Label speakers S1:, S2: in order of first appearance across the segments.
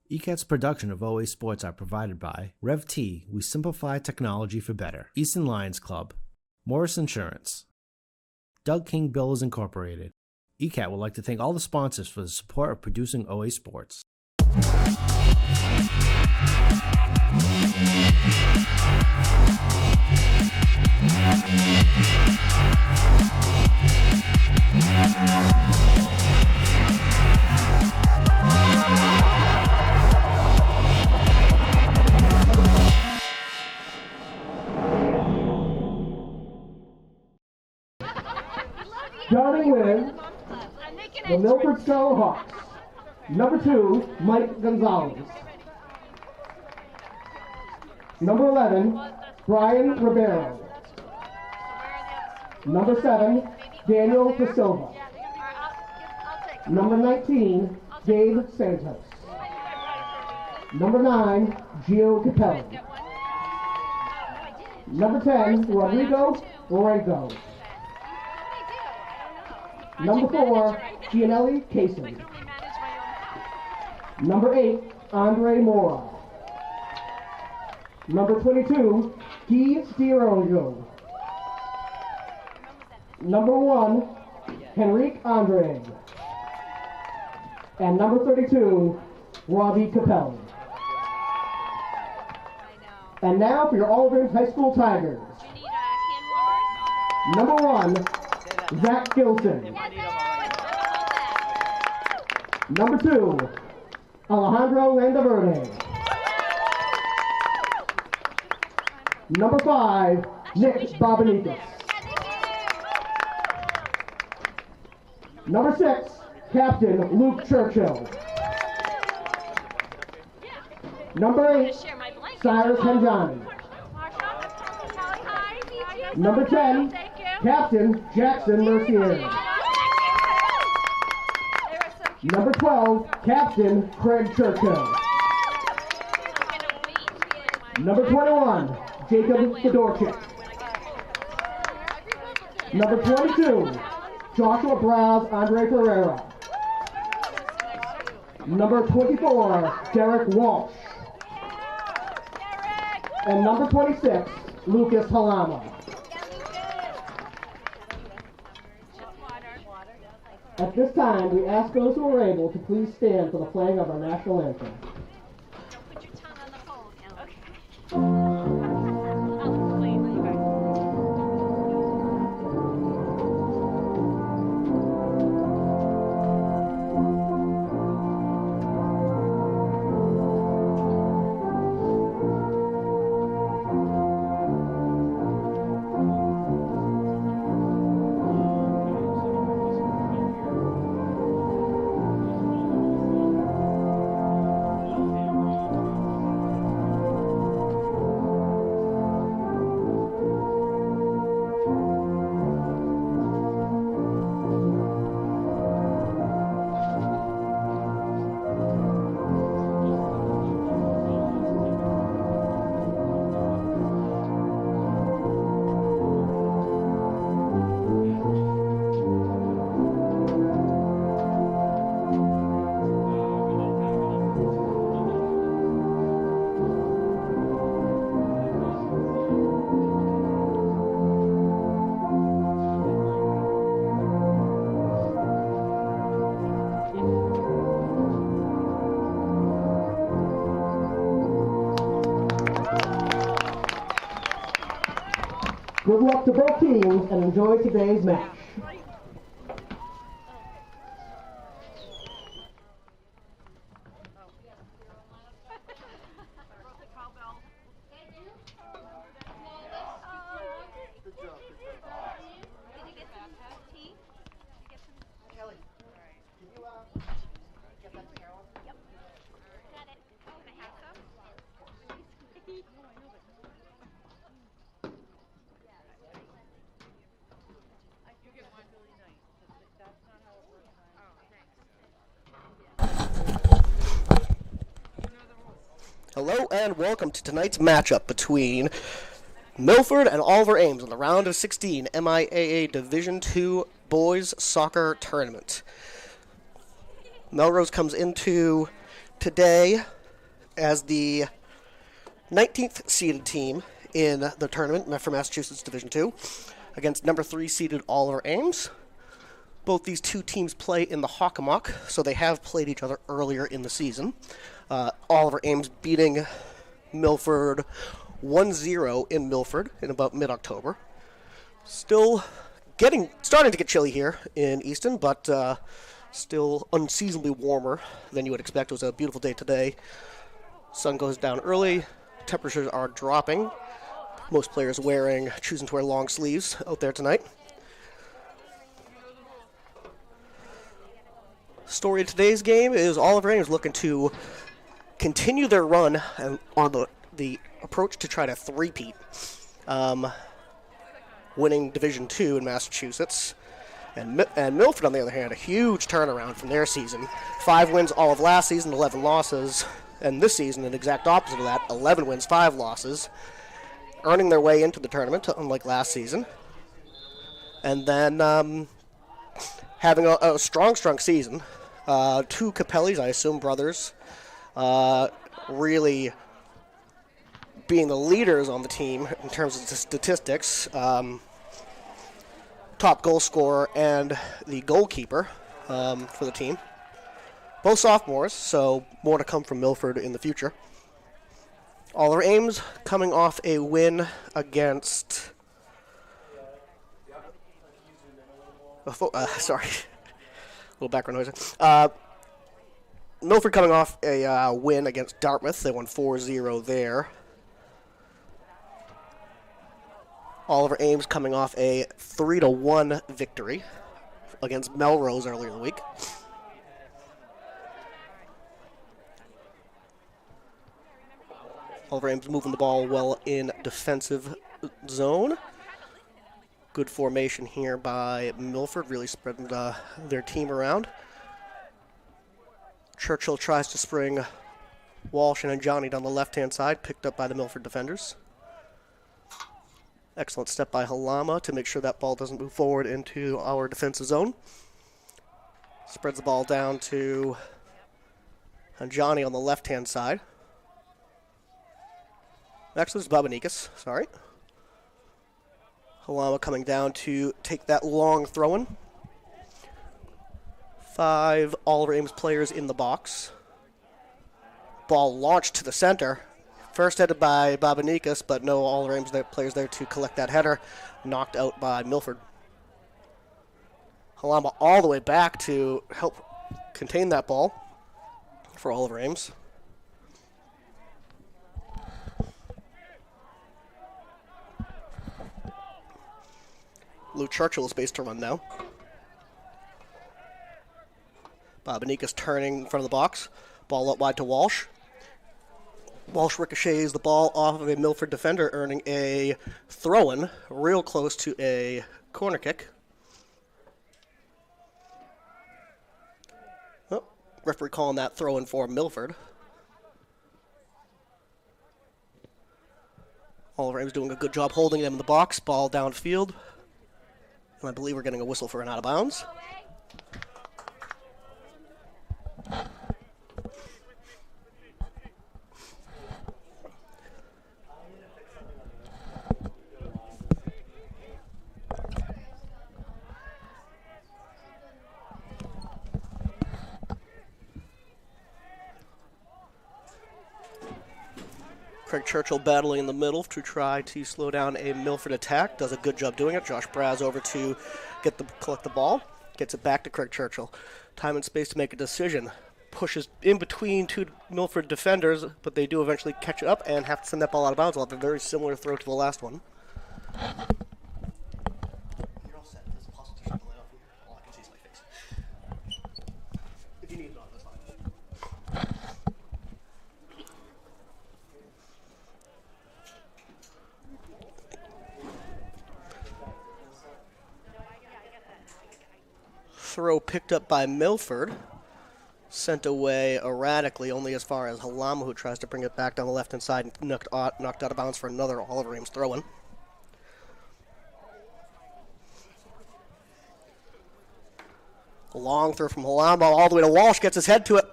S1: ECAT's production of OA Sports are provided by RevT, we simplify technology for better, Easton Lions Club, Morris Insurance, Doug King Builders Incorporated. ECAT would like to thank all the sponsors for the support of producing OA Sports.
S2: Starting with the Milford Hawks. Number 2, Mike Gonzalez. Number 11, Brian Ribeiro. Number 7, Daniel Da Silva. Number 19, Dave Santos. Number 9, Gio Capelli. Number 10, Rodrigo Borrego. Number 4, Gianelli Casey. Number 8, Andre Mora. Number 22, Guy Stirojo. Number 1, Henrique Andre. And number 32, Robbie Capelli. And now for your Aldridge High School Tigers. Number 1, Zach Gilson. Number 2, Alejandro Landaverde. Number 5, Nick Babanicas. Number 6, Captain Luke Churchill. Number 8, Cyrus Henjani. Number 10, Captain Jackson Mercier. Number 12, Captain Craig Churchill. Number 21, Jacob Fedorchik. Number 22, Joshua Browse Andre Ferreira. Number 24, Derek Walsh. And number 26, Lucas Halama. At this time, we ask those who are able to please stand for the playing of our national anthem.
S3: Don't put your tongue on the phone. Okay.
S2: Good luck to both teams and enjoy today's match.
S4: Hello and welcome to tonight's matchup between Milford and Oliver Ames in the round of 16 MIAA Division II Boys Soccer Tournament. Melrose comes into today as the 19th seeded team in the tournament for Massachusetts Division II against number 3 seeded Oliver Ames. Both these two teams play in the Hockomock, so they have played each other earlier in the season. Oliver Ames beating Milford 1-0 in Milford in about mid-October. Still starting to get chilly here in Easton, but still unseasonably warmer than you would expect. It was a beautiful day today. Sun goes down early. Temperatures are dropping. Most players choosing to wear long sleeves out there tonight. Story of today's game is Oliver Ames looking to continue their run on the approach to try to three-peat, winning Division II in Massachusetts. And Milford, on the other hand, a huge turnaround from their season. 5 wins all of last season, 11 losses. And this season, an exact opposite of that, 11 wins, 5 losses. Earning their way into the tournament, unlike last season. And then having a strong season. 2 Capellis, I assume brothers, really being the leaders on the team in terms of the statistics. Top goal scorer and the goalkeeper for the team. Both sophomores, so more to come from Milford in the future. Oliver Ames coming off a win against... sorry. A little background noise. Milford coming off a win against Dartmouth. They won 4-0 there. Oliver Ames coming off a 3-1 victory against Melrose earlier in the week. Oliver Ames moving the ball well in defensive zone. Good formation here by Milford, really spreading their team around. Churchill tries to spring Walsh and Johnny down the left-hand side, picked up by the Milford defenders. Excellent step by Halama to make sure that ball doesn't move forward into our defensive zone. Spreads the ball down to Johnny on the left-hand side. Actually, it's Babanikas, sorry. Halama coming down to take that long throw-in. 5 Oliver Ames players in the box. Ball launched to the center. First headed by Babanikas, but no Oliver Ames players there to collect that header. Knocked out by Milford. Halama all the way back to help contain that ball for Oliver Ames. Lou Churchill is space to run now. Babanikas turning in front of the box. Ball up wide to Walsh. Walsh ricochets the ball off of a Milford defender, earning a throw-in real close to a corner kick. Oh, referee calling that throw-in for Milford. Oliver Ames doing a good job holding them in the box. Ball downfield. And I believe we're getting a whistle for an out of bounds. Craig Churchill battling in the middle to try to slow down a Milford attack. Does a good job doing it. Josh Braz over to collect the ball. Gets it back to Craig Churchill. Time and space to make a decision. Pushes in between 2 Milford defenders, but they do eventually catch it up and have to send that ball out of bounds. I'll have a very similar throw to the last one. You're all set. There's a possible delay off here. All I can see is my face. If you need it on, that's fine. Throw picked up by Milford. Sent away erratically, only as far as Halama, who tries to bring it back down the left-hand side and knocked out of bounds for another Oliver Ames throw-in. Long throw from Halama all the way to Walsh, gets his head to it.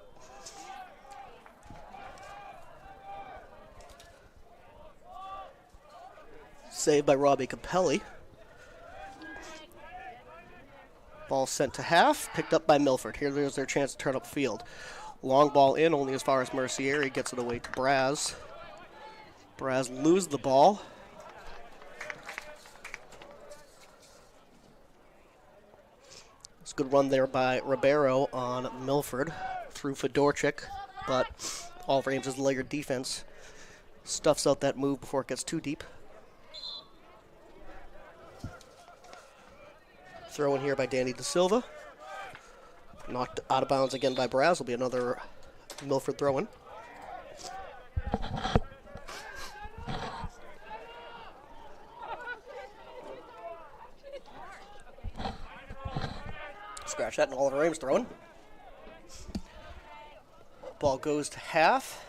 S4: Saved by Robbie Capelli. Ball sent to half, picked up by Milford. Here's their chance to turn up field. Long ball in, only as far as Mercieri gets it away to Braz. Braz loses the ball. It's a good run there by Ribeiro on Milford through Fedorchik, but all of Ames' layered defense stuffs out that move before it gets too deep. Throw in here by Danny Da Silva. Knocked out of bounds again by Braz. Will be another Milford throw-in. Scratch that, and Oliver Ames throwing. Ball goes to half.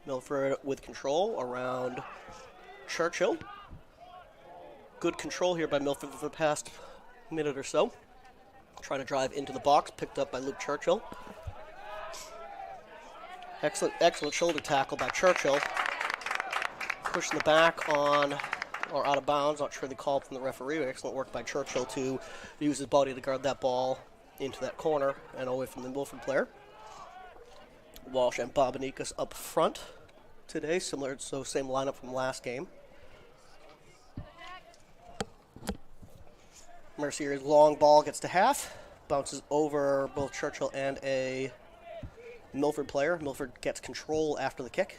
S4: Milford with control around Churchill. Good control here by Milford for the past minute or so. Trying to drive into the box, picked up by Luke Churchill. Excellent shoulder tackle by Churchill. Pushing the back on, or out of bounds, not sure the call from the referee. Excellent work by Churchill to use his body to guard that ball into that corner and away from the Milford player. Walsh and Bobanikas up front today, same lineup from last game. Mercier's long ball gets to half, bounces over both Churchill and a Milford player. Milford gets control after the kick.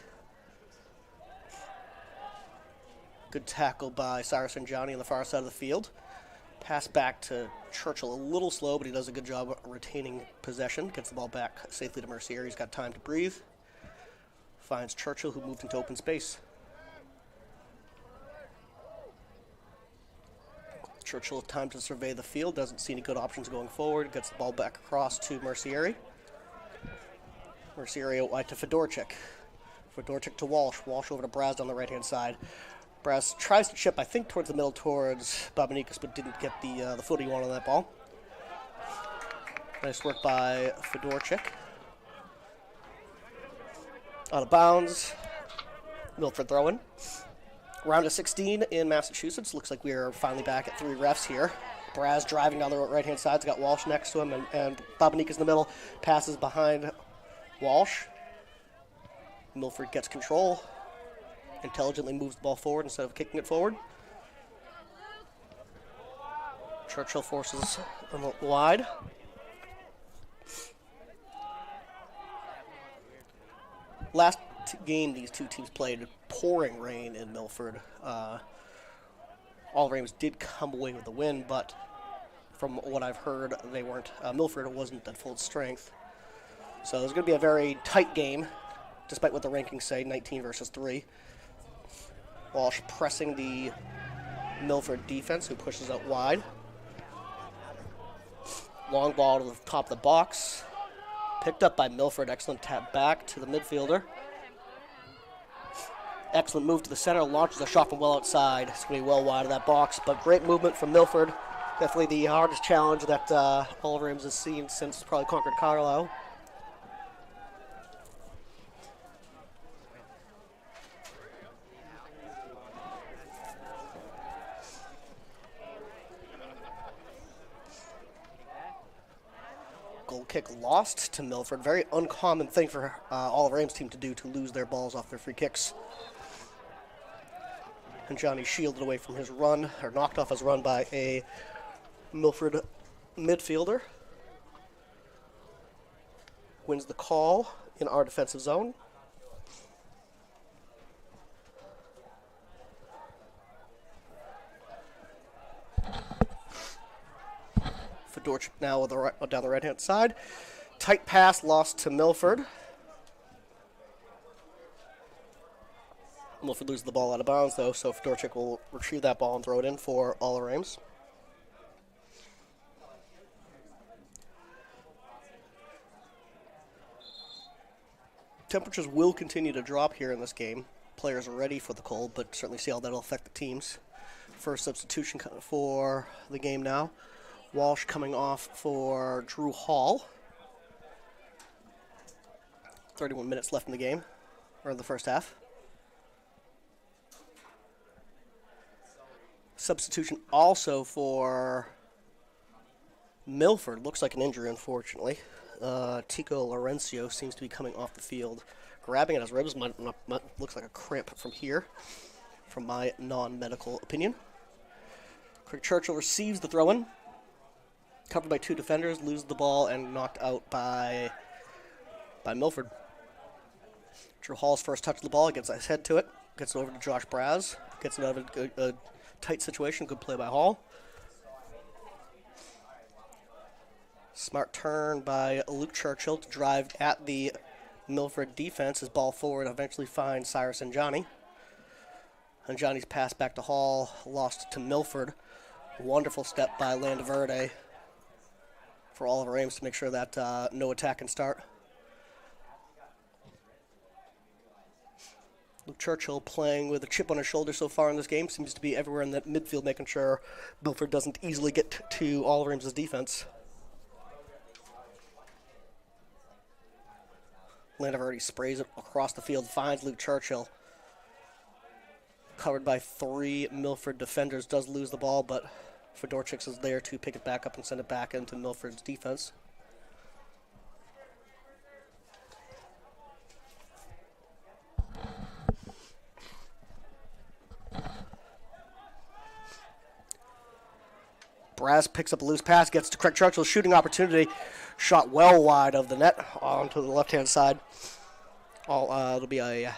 S4: Good tackle by Cyrus and Johnny on the far side of the field. Pass back to Churchill, a little slow, but he does a good job retaining possession. Gets the ball back safely to Mercier. He's got time to breathe. Finds Churchill, who moved into open space. Churchill with time to survey the field. Doesn't see any good options going forward. Gets the ball back across to Mercier. Mercier out wide to Fedorchik. Fedorchik to Walsh. Walsh over to Braz on the right-hand side. Braz tries to chip, I think, towards the middle towards Bobanikas, but didn't get the foot he wanted on that ball. Nice work by Fedorchik. Out of bounds. Milford throwing. Round of 16 in Massachusetts. Looks like we are finally back at 3 refs here. Braz driving down the right-hand side. He's got Walsh next to him, and Bobanikas in the middle. Passes behind Walsh. Milford gets control. Intelligently moves the ball forward instead of kicking it forward. Churchill forces him wide. Last game these two teams played, pouring rain in Milford. All Ames did come away with the win, but from what I've heard, they weren't. Milford wasn't at full strength. So it's going to be a very tight game, despite what the rankings say, 19 versus 3. Walsh pressing the Milford defense, who pushes out wide. Long ball to the top of the box. Picked up by Milford. Excellent tap back to the midfielder. Excellent move to the center. Launches a shot from well outside. It's going to be well wide of that box, but great movement from Milford. Definitely the hardest challenge that Oliver Ames has seen since probably Concord Carlisle. Goal kick lost to Milford. Very uncommon thing for Oliver Ames' team to do, to lose their balls off their free kicks. And Johnny shielded away from his run, or knocked off his run by a Milford midfielder. Wins the call in our defensive zone. Fedorchik now with down the right-hand side. Tight pass lost to Milford. Milford loses the ball out of bounds, though, so Fedorchik will retrieve that ball and throw it in for Oliver Ames. Temperatures will continue to drop here in this game. Players are ready for the cold, but certainly see how that will affect the teams. First substitution for the game now. Walsh coming off for Drew Hall. 31 minutes left in the game, or in the first half. Substitution also for Milford. Looks like an injury, unfortunately. Tico Laurencio seems to be coming off the field. Grabbing at his ribs. Looks like a cramp from here, from my non-medical opinion. Craig Churchill receives the throw-in. Covered by two defenders, loses the ball, and knocked out by Milford. Drew Hall's first touch of the ball, gets his head to it, gets it over to Josh Braz, gets it out of a tight situation, good play by Hall. Smart turn by Luke Churchill to drive at the Milford defense. His ball forward eventually finds Cyrus and Johnny. And Johnny's pass back to Hall, lost to Milford. Wonderful step by Landaverde for Oliver Ames to make sure that no attack can start. Luke Churchill playing with a chip on his shoulder so far in this game. Seems to be everywhere in that midfield, making sure Milford doesn't easily get to Oliver Ames' defense. Landaverde sprays it across the field, finds Luke Churchill. Covered by three Milford defenders, does lose the ball, but Fedorchik is there to pick it back up and send it back into Milford's defense. Braz picks up a loose pass, gets to Craig Churchill's shooting opportunity. Shot well wide of the net onto the left-hand side. It'll be a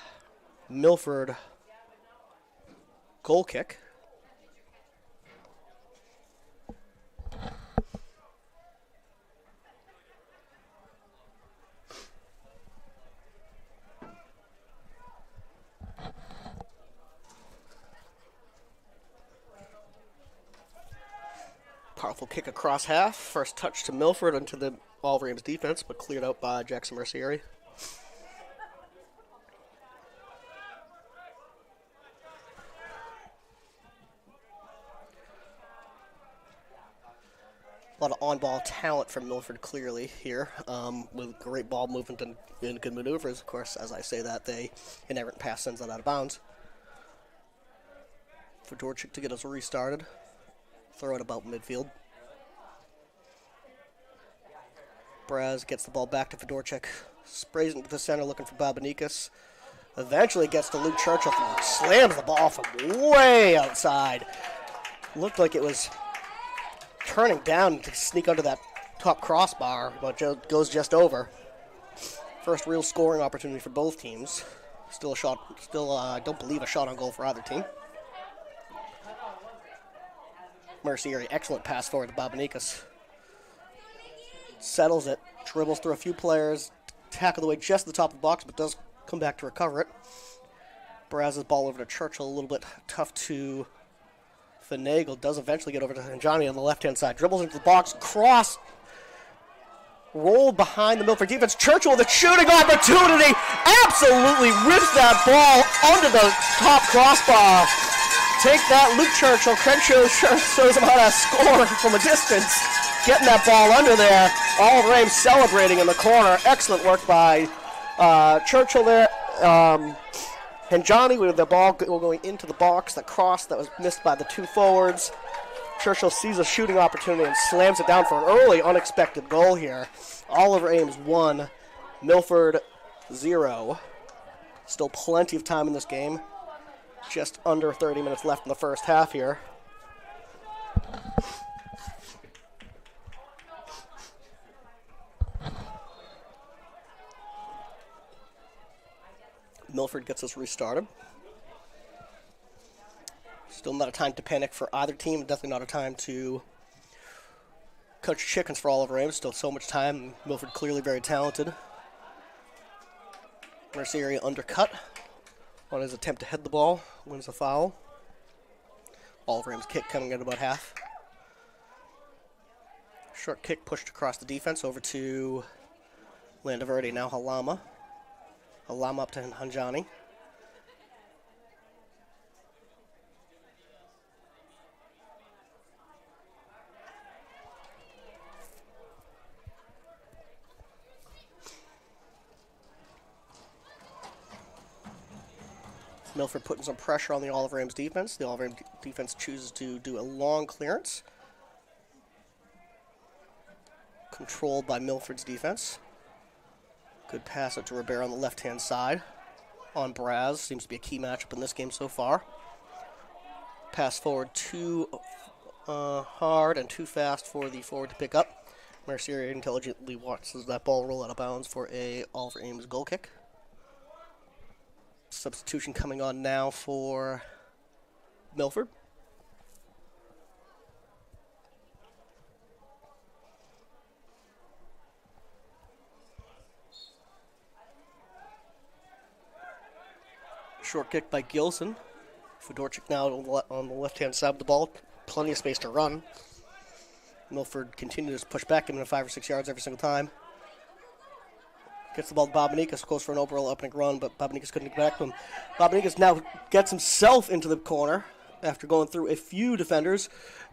S4: Milford goal kick. Powerful kick across half. First touch to Milford into the Oliver Ames defense, but cleared out by Jackson Mercieri. A lot of on-ball talent from Milford clearly here, with great ball movement and good maneuvers. Of course, as I say that, an errant pass sends that out of bounds. Fedorchik to get us restarted. Throw it about midfield. Braz gets the ball back to Fedorchik. Sprays it into the center looking for Babanikas. Eventually gets to Luke Churchill and slams the ball from way outside. Looked like it was turning down to sneak under that top crossbar, but goes just over. First real scoring opportunity for both teams. I don't believe a shot on goal for either team. Mercieri, excellent pass forward to Babanikas. Settles it, dribbles through a few players, tackle the way just to the top of the box, but does come back to recover it. Braz's ball over to Churchill, a little bit tough to finagle. Does eventually get over to Johnny on the left-hand side. Dribbles into the box, cross, rolled behind the Milford defense. Churchill with a shooting opportunity, absolutely rips that ball under the top crossbar. Take that, Luke Churchill. Crenshaw shows him how to score from a distance. Getting that ball under there. Oliver Ames celebrating in the corner. Excellent work by Churchill there. And Johnny with the ball going into the box. That cross that was missed by the two forwards. Churchill sees a shooting opportunity and slams it down for an early unexpected goal here. Oliver Ames 1, Milford 0. Still plenty of time in this game. Just under 30 minutes left in the first half here. Milford gets us restarted. Still not a time to panic for either team. Definitely not a time to coach chickens for Oliver Ames. Still so much time. Milford clearly very talented. Mercieri undercut on his attempt to head the ball. Wins the foul. Oliver Ames kick coming at about half. Short kick pushed across the defense over to Landaverde. Now Halama. Halama up to Hanjani. Milford putting some pressure on the Oliver Ames defense. The Oliver Ames defense chooses to do a long clearance. Controlled by Milford's defense. Good pass out to Rivera on the left-hand side. On Braz. Seems to be a key matchup in this game so far. Pass forward too hard and too fast for the forward to pick up. Mercier intelligently watches that ball roll out of bounds for a Oliver Ames goal kick. Substitution coming on now for Milford. Short kick by Gilson. Fedorchik now on the left-hand side of the ball. Plenty of space to run. Milford continues to push back him in 5 or 6 yards every single time. Gets the ball to Bobanikas, goes for an overall opening run, but Bobanikas couldn't get back to him. Bobanikas now gets himself into the corner after going through a few defenders.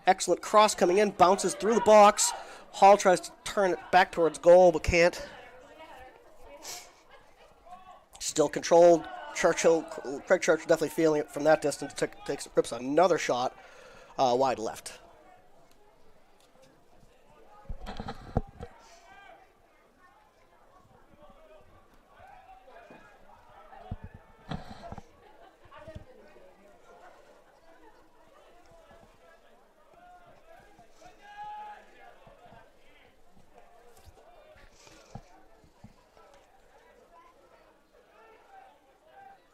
S4: Excellent cross coming in, bounces through the box. Hall tries to turn it back towards goal, but can't. Still controlled. Craig Churchill definitely feeling it from that distance. Rips another shot wide left.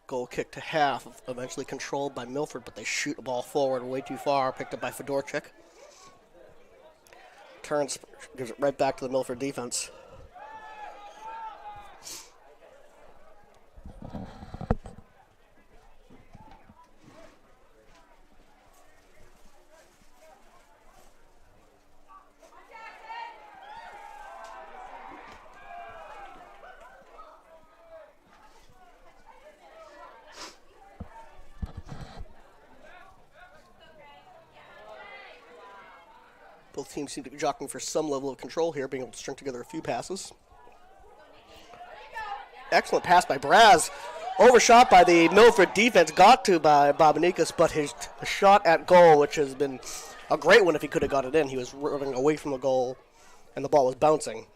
S4: Goal kick to half, eventually controlled by Milford, but they shoot the ball forward way too far, picked up by Fedorchik. Turns, gives it right back to the Milford defense. Both teams seem to be jockeying for some level of control here, being able to string together a few passes. Excellent pass by Braz. Overshot by the Milford defense, got to by Bobanikas, but his shot at goal, which has been a great one if he could have got it in. He was running away from the goal, and the ball was bouncing.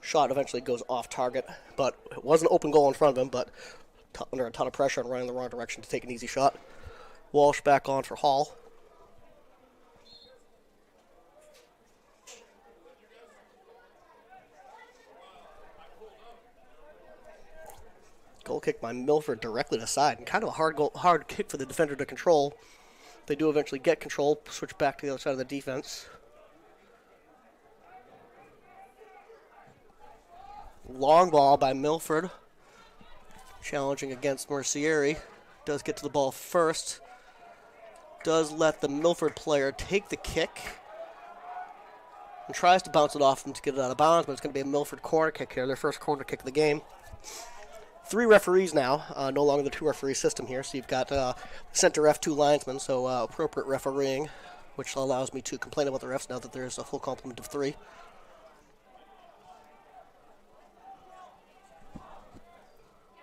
S4: Shot eventually goes off target, but it was an open goal in front of him, but under a ton of pressure and running the wrong direction to take an easy shot. Walsh back on for Hall. Goal kick by Milford directly to side, and kind of a hard kick for the defender to control. They do eventually get control, switch back to the other side of the defense. Long ball by Milford, challenging against Mercieri. Does get to the ball first. Does let the Milford player take the kick. And tries to bounce it off him to get it out of bounds, but it's going to be a Milford corner kick here, their first corner kick of the game. 3 referees now, no longer the 2-referee system here. So you've got center ref, 2 linesmen, so appropriate refereeing, which allows me to complain about the refs now that there's a full complement of 3.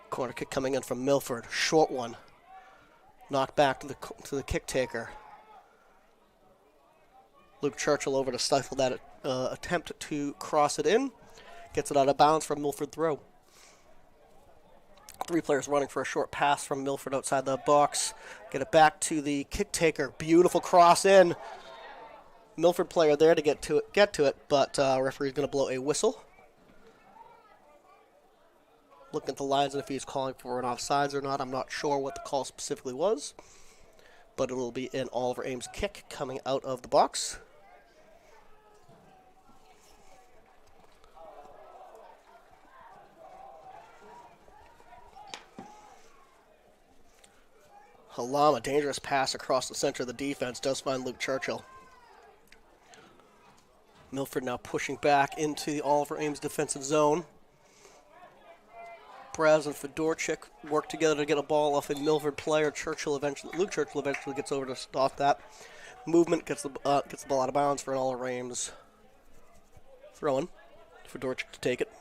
S4: Corner kick coming in from Milford, short one, knocked back to the kick taker. Luke Churchill over to stifle that attempt to cross it in, gets it out of bounds for a Milford throw. 3 players running for a short pass from Milford outside the box. Get it back to the kick taker. Beautiful cross in. Milford player there to get to it, but referee's going to blow a whistle. Looking at the lines and if he's calling for an offsides or not. I'm not sure what the call specifically was, but it will be an Oliver Ames kick coming out of the box. Hallam, a dangerous pass across the center of the defense, does find Luke Churchill. Milford now pushing back into the Oliver Ames defensive zone. Braz and Fedorchik work together to get a ball off a Milford player. Luke Churchill eventually gets over to stop that. Movement gets the ball out of bounds for an Oliver Ames throw-in. Fedorchik to take it.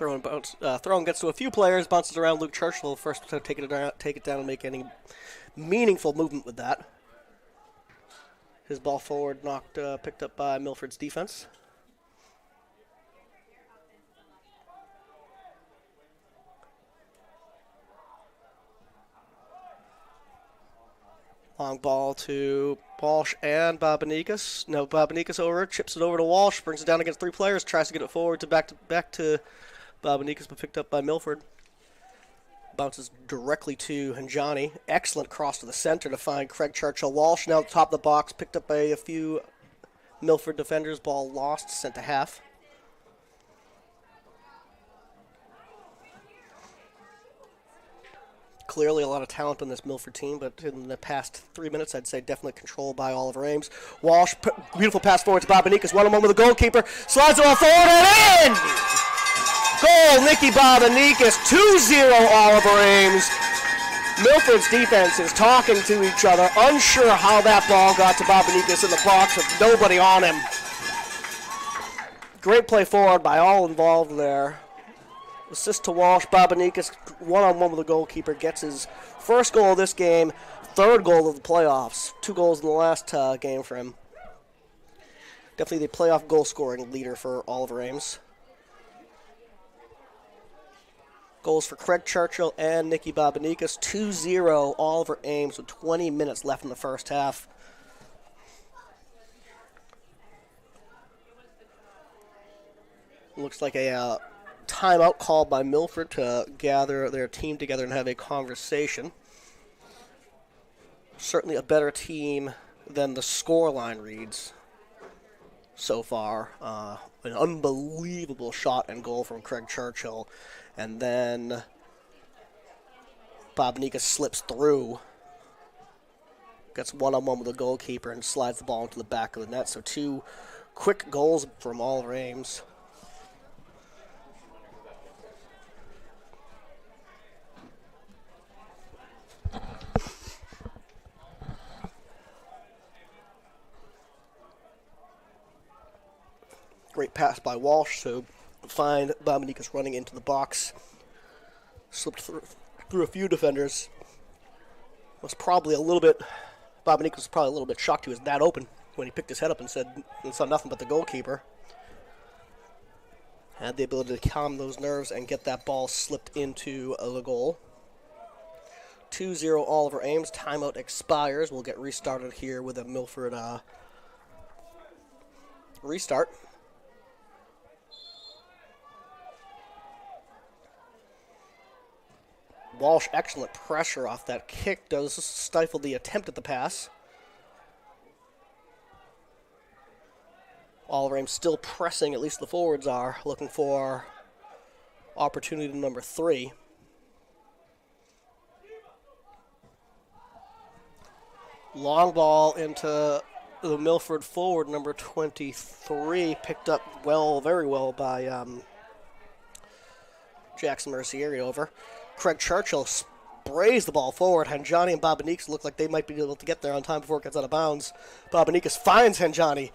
S4: Throwing gets to a few players, bounces around. Luke Churchill first to take it down and make any meaningful movement with that. His ball forward picked up by Milford's defense. Long ball to Walsh and Babanikas. No, Babanikas over, chips it over to Walsh, brings it down against 3 players, tries to get it forward to back to Babanikas, but picked up by Milford. Bounces directly to Hanjani. Excellent cross to the center to find Craig Churchill. Walsh now at the top of the box, picked up by a few Milford defenders. Ball lost, sent to half. Clearly a lot of talent on this Milford team, but in the past 3 minutes, I'd say definitely controlled by Oliver Ames. Walsh, beautiful pass forward to Babanikas, one-on-one with the goalkeeper, slides the ball forward and in! Goal, Nicky Babanikas, 2-0 Oliver Ames. Milford's defense is talking to each other, unsure how that ball got to Babanikas in the box with nobody on him. Great play forward by all involved there. Assist to Walsh. Babanikas, one-on-one with the goalkeeper, gets his first goal of this game, 3rd goal of the playoffs. 2 goals in the last game for him. Definitely the playoff goal-scoring leader for Oliver Ames. Goals for Craig Churchill and Nicky Babanikas. 2-0 Oliver Ames with 20 minutes left in the first half. Looks like a timeout called by Milford to gather their team together and have a conversation. Certainly a better team than the scoreline reads so far. An unbelievable shot and goal from Craig Churchill. And then Babanikas slips through, gets one-on-one with the goalkeeper and slides the ball into the back of the net. So 2 quick goals from Oliver Ames. Great pass by Walsh to find Babanikas running into the box. Slipped through a few defenders. Babanikas was probably a little bit shocked he was that open when he picked his head up and saw nothing but the goalkeeper. Had the ability to calm those nerves and get that ball slipped into the goal. 2-0 Oliver Ames. Timeout expires. We'll get restarted here with a Milford restart. Walsh, excellent pressure off that kick, does stifle the attempt at the pass. Oliver Ames still pressing, at least the forwards are, looking for opportunity number 3. Long ball into the Milford forward, number 23, picked up very well by Jackson Mercieri over. Craig Churchill sprays the ball forward. Hanjani and Babanikas look like they might be able to get there on time before it gets out of bounds. Babanikas finds Hanjani.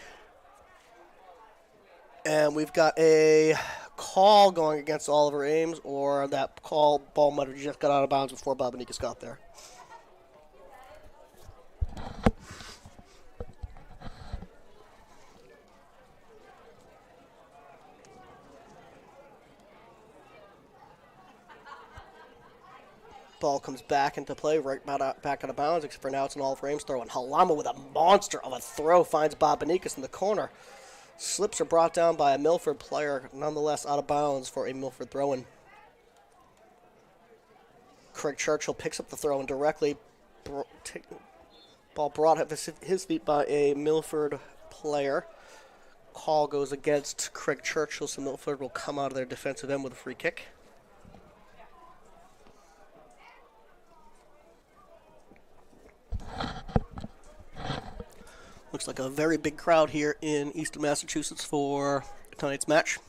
S4: And we've got a call going against Oliver Ames, or that ball might have just got out of bounds before Babanikas got there. Ball comes back into play, right back out of bounds, except for now it's an Oliver Ames throw. And Halama with a monster of a throw finds Babanikas in the corner. Slips are brought down by a Milford player, nonetheless out of bounds for a Milford throw-in. Craig Churchill picks up the throw-in directly. Ball brought at his feet by a Milford player. Call goes against Craig Churchill, so Milford will come out of their defensive end with a free kick. Looks like a very big crowd here in Easton, Massachusetts for tonight's match,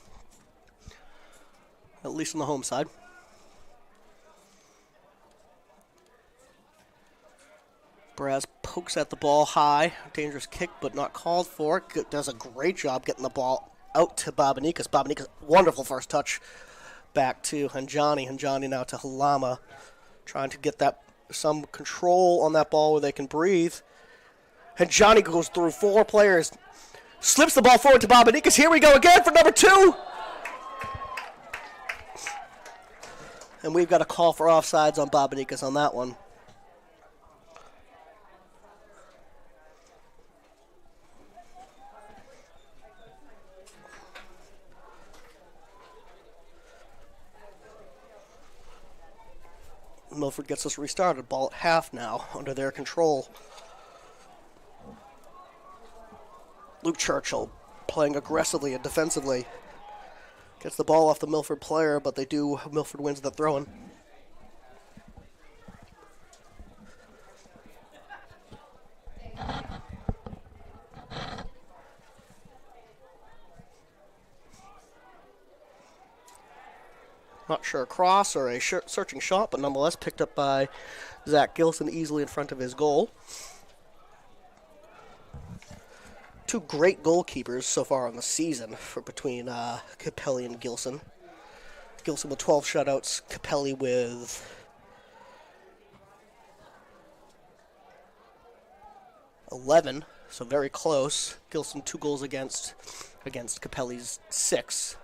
S4: at least on the home side. Braz pokes at the ball high. Dangerous kick, but not called for. Does a great job getting the ball out to Babanikas. Babanikas, wonderful first touch. back to Hanjani. Hanjani now to Halama, trying to get some control on that ball where they can breathe. Hanjani goes through 4 players, slips the ball forward to Babanikas. Here we go again for number 2. And we've got a call for offsides on Babanikas on that one. Milford gets us restarted. Ball at half now, under their control. Luke Churchill playing aggressively and defensively. Gets the ball off the Milford player, but Milford wins the throw-in. Not sure a cross or a searching shot, but nonetheless picked up by Zach Gilson easily in front of his goal. 2 great goalkeepers so far on the season between Capelli and Gilson. Gilson with 12 shutouts, Capelli with 11, so very close. Gilson 2 goals against Capelli's 6.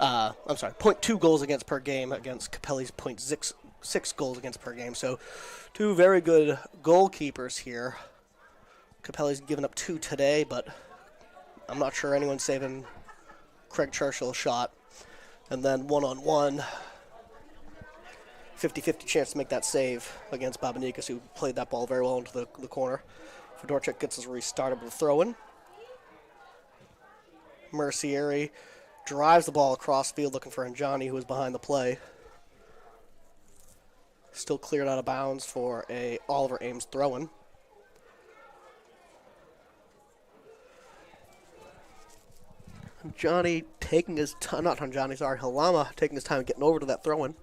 S4: I'm sorry, 0.2 goals against per game against Capelli's 0.6 goals against per game. So 2 very good goalkeepers here. Capelli's given up 2 today, but I'm not sure anyone's saving Craig Churchill's shot. And then 1-on-1, 50-50 chance to make that save against Babanikas, who played that ball very well into the corner. Fedorchuk gets us restarted with a throw-in. Mercieri drives the ball across field looking for Hanjani, who is behind the play. Still cleared out of bounds for a Oliver Ames throw-in. Hanjani taking his time, not Hanjani, sorry, Halama taking his time getting over to that throw-in.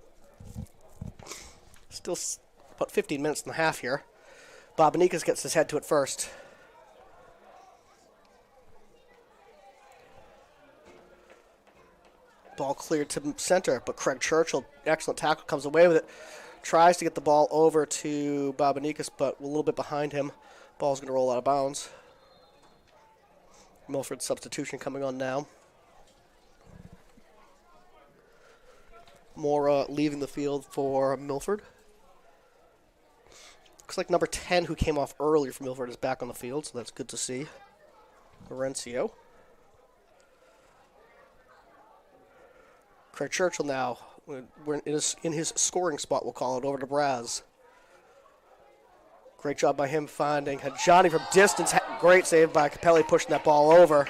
S4: Still about 15 minutes and a half here. Babanikas gets his head to it first. Ball cleared to center, but Craig Churchill, excellent tackle, comes away with it. Tries to get the ball over to Babanikas, but a little bit behind him. Ball's going to roll out of bounds. Milford substitution coming on now. Mora leaving the field for Milford. Looks like number 10, who came off earlier for Milford, is back on the field, so that's good to see. Laurencio. Craig Churchill now, we're in his scoring spot, we'll call it, over to Braz. Great job by him finding Hanjani from distance. Great save by Capelli pushing that ball over.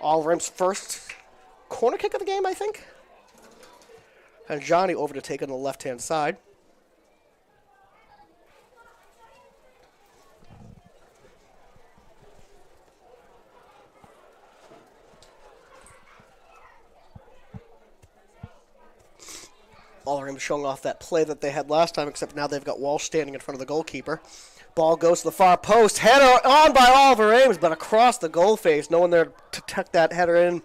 S4: Oliver Ames' first corner kick of the game, I think. Hanjani over to take it on the left-hand side. Oliver Ames showing off that play that they had last time, except now they've got Walsh standing in front of the goalkeeper. Ball goes to the far post. Header on by Oliver Ames, but across the goal face. No one there to tuck that header in.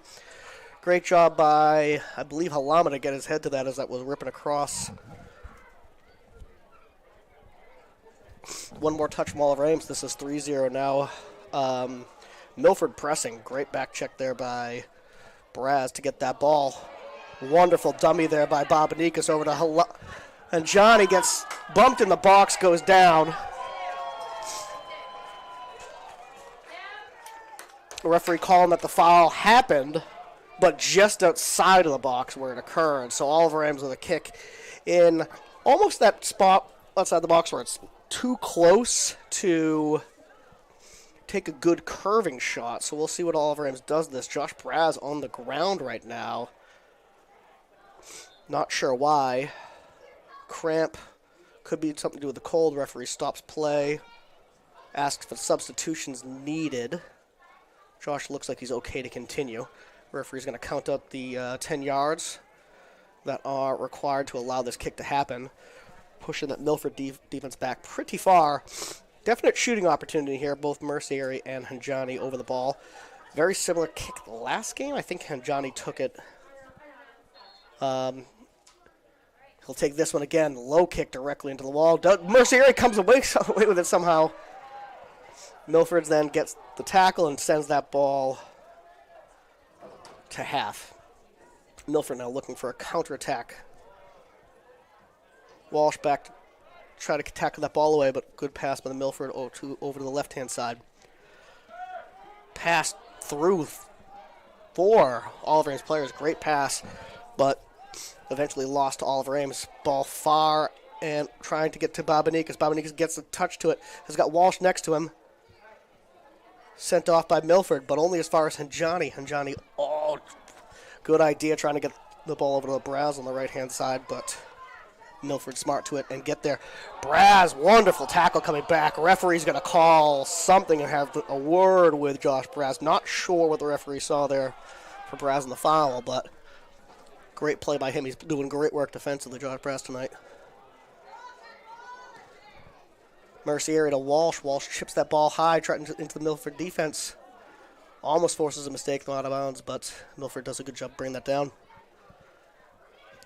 S4: Great job by, I believe, Halama to get his head to that as that was ripping across. One more touch from Oliver Ames. This is 3-0 now. Milford pressing. Great back check there by Braz to get that ball. Wonderful dummy there by Babanikas over to Halama. And Johnny gets bumped in the box, goes down. The referee calling that the foul happened, but just outside of the box where it occurred. So Oliver Ames with a kick in almost that spot outside the box where it's too close to take a good curving shot. So we'll see what Oliver Ames does this. Josh Braz on the ground right now. Not sure why. Cramp. Could be something to do with the cold. Referee stops play. Asks for substitutions needed. Josh looks like he's okay to continue. Referee's going to count up the 10 yards that are required to allow this kick to happen. Pushing that Milford defense back pretty far. Definite shooting opportunity here. Both Mercieri and Hanjani over the ball. Very similar kick the last game. I think Hanjani took it. He'll take this one again. Low kick directly into the wall. Mercier comes away with it somehow. Milford then gets the tackle and sends that ball to half. Milford now looking for a counterattack. Walsh back to try to tackle that ball away, but good pass by the Milford over to the left-hand side. Pass through 4 Oliver Ames players. Great pass, but eventually lost to Oliver Ames. Ball far and trying to get to Babanikas. Babanikas gets a touch to it. Has got Walsh next to him. Sent off by Milford, but only as far as Hanjani. Hanjani, good idea trying to get the ball over to Braz on the right-hand side, but Milford smart to it and get there. Braz, wonderful tackle coming back. Referee's going to call something and have a word with Josh Braz. Not sure what the referee saw there for Braz in the foul, but great play by him. He's doing great work defensively, Josh Braz, tonight. Mercier to Walsh. Walsh chips that ball high, trying into the Milford defense. Almost forces a mistake, though out of bounds, but Milford does a good job bringing that down.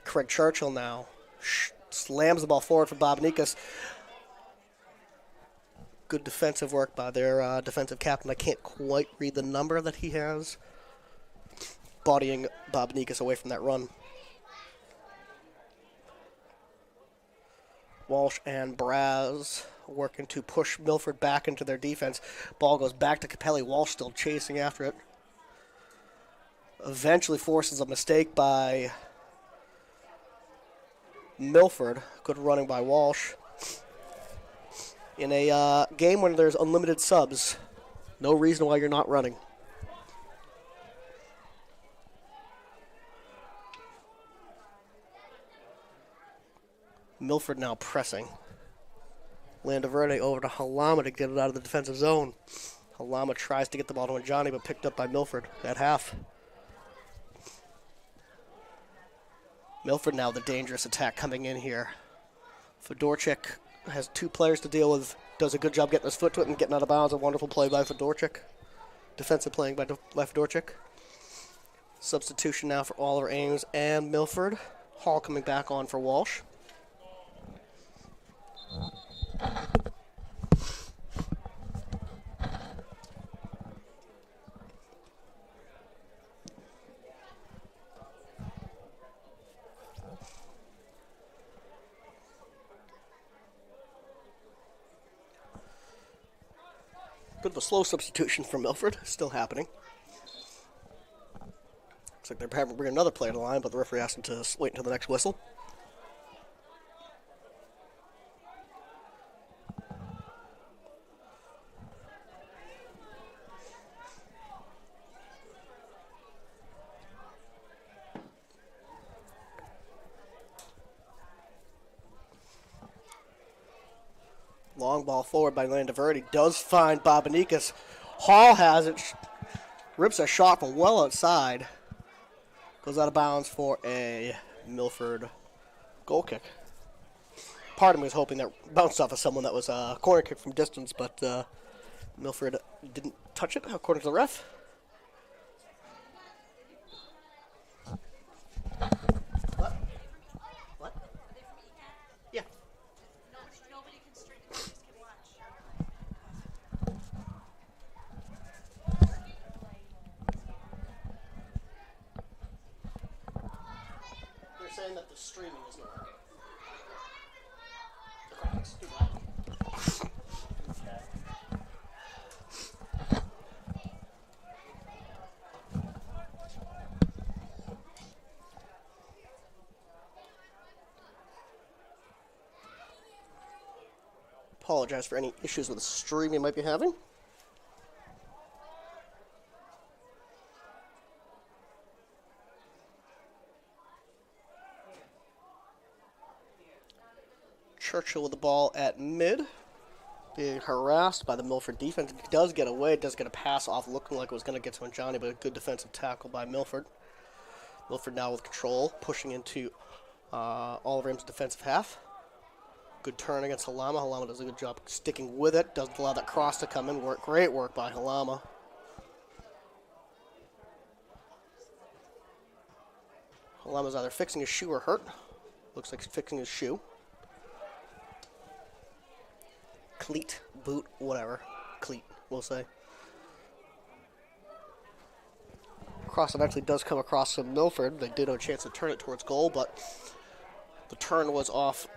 S4: Craig Churchill now slams the ball forward for Babanikas. Good defensive work by their defensive captain. I can't quite read the number that he has. Bodying Babanikas away from that run. Walsh and Braz working to push Milford back into their defense. Ball goes back to Capelli. Walsh still chasing after it. Eventually forces a mistake by Milford. Good running by Walsh. In a game when there's unlimited subs, no reason why you're not running. Milford now pressing. Landaverde over to Halama to get it out of the defensive zone. Halama tries to get the ball to Anjani, but picked up by Milford at half. Milford now the dangerous attack coming in here. Fedorchik has 2 players to deal with. Does a good job getting his foot to it and getting out of bounds. A wonderful play by Fedorchik. Defensive playing by Fedorchik. Substitution now for Oliver Ames and Milford. Hall coming back on for Walsh. Bit of a slow substitution from Milford, still happening. Looks like they're having to bring another player to the line, but the referee asked him to wait until the next whistle. Long ball forward by Landaverde. Does find Babanikas. Hall has it. Rips a shot from well outside. Goes out of bounds for a Milford goal kick. Part of me was hoping that bounced off of someone that was a corner kick from distance, but Milford didn't touch it, according to the ref. What? What? Yeah.
S3: Nobody can stream it, just can watch.
S4: They're saying that the streaming isn't working. Okay, let's do that. Apologize for any issues with the stream you might be having. Churchill with the ball at mid. Being harassed by the Milford defense. It does get away. It does get a pass off looking like it was going to get to Anjani, but a good defensive tackle by Milford. Milford now with control, pushing into Oliver Ames' defensive half. Good turn against Halama. Halama does a good job sticking with it. Doesn't allow that cross to come in. Great work by Halama. Lama's either fixing his shoe or hurt. Looks like he's fixing his shoe. Cleat, boot, whatever. Cleat, we'll say. Cross eventually does come across from Milford. They did have a chance to turn it towards goal, but the turn was off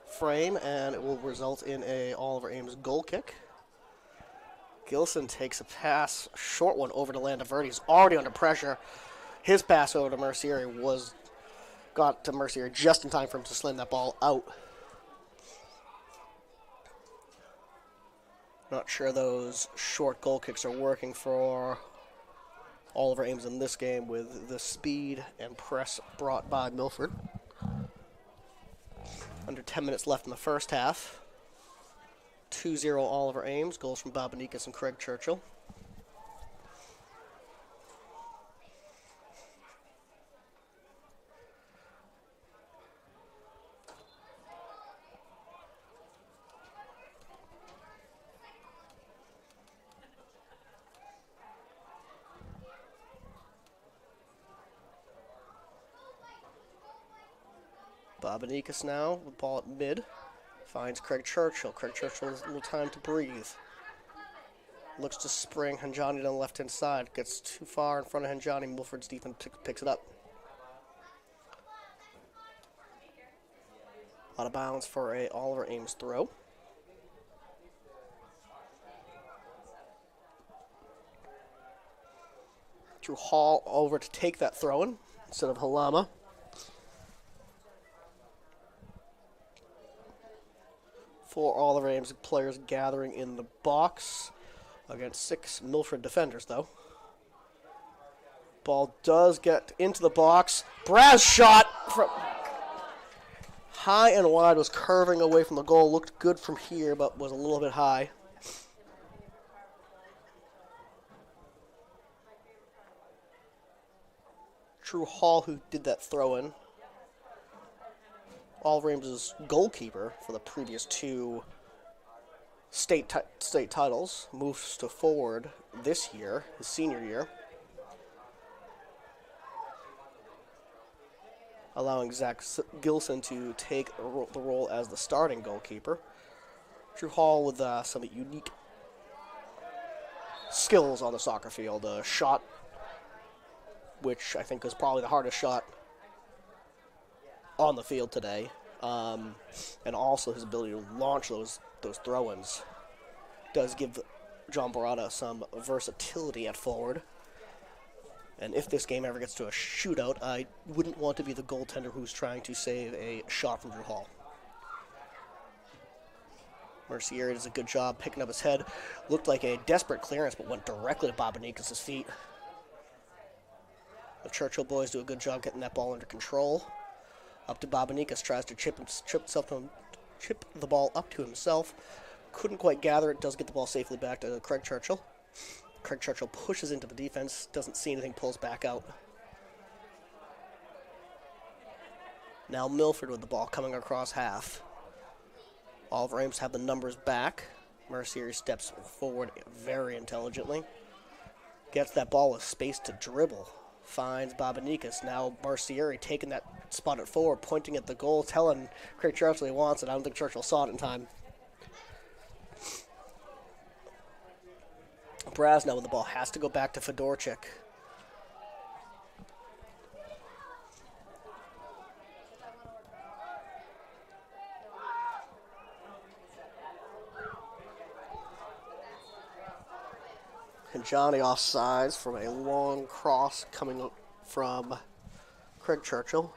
S4: frame, and it will result in a Oliver Ames goal kick. Gilson takes a pass, a short one over to Landaverde. He's already under pressure. His pass over to Mercier got to Mercier just in time for him to slam that ball out. Not sure those short goal kicks are working for Oliver Ames in this game with the speed and press brought by Milford. Under 10 minutes left in the first half. 2-0 Oliver Ames. Goals from Babanikas and Craig Churchill. Babanikas now with the ball at mid. Finds Craig Churchill. Craig Churchill has a little time to breathe. Looks to spring Hanjani down the left-hand side. Gets too far in front of Hanjani. Milford's defense picks it up. Out of bounds for a Oliver Ames throw. Drew Hall over to take that throw-in instead of Halama. Four Oliver Ames players gathering in the box against 6 Milford defenders, though. Ball does get into the box. Braz shot from high and wide, was curving away from the goal. Looked good from here, but was a little bit high. Drew Hall, who did that throw-in. Oliver Ames' goalkeeper for the previous 2 state titles, moves to forward this year, his senior year, allowing Zach Gilson to take the role as the starting goalkeeper. Drew Hall with some unique skills on the soccer field. A shot, which I think is probably the hardest shot on the field today, and also his ability to launch those throw-ins does give John Barada some versatility at forward. And if this game ever gets to a shootout, I wouldn't want to be the goaltender who's trying to save a shot from Drew Hall. Mercier does a good job picking up his head. Looked like a desperate clearance, but went directly to Babanikas' feet. The Churchill boys do a good job getting that ball under control. Up to Babanikas, tries to chip the ball up to himself. Couldn't quite gather it, does get the ball safely back to Craig Churchill. Craig Churchill pushes into the defense, doesn't see anything, pulls back out. Now Milford with the ball coming across half. Oliver Ames have the numbers back. Mercier steps forward very intelligently. Gets that ball with space to dribble. Finds Babanikas. Now Mercier taking that spot at forward, pointing at the goal, telling Craig Churchill he wants it. I don't think Churchill saw it in time. Braz now with the ball has to go back to Fedorchik. And Johnny offsides from a long cross coming up from Craig Churchill.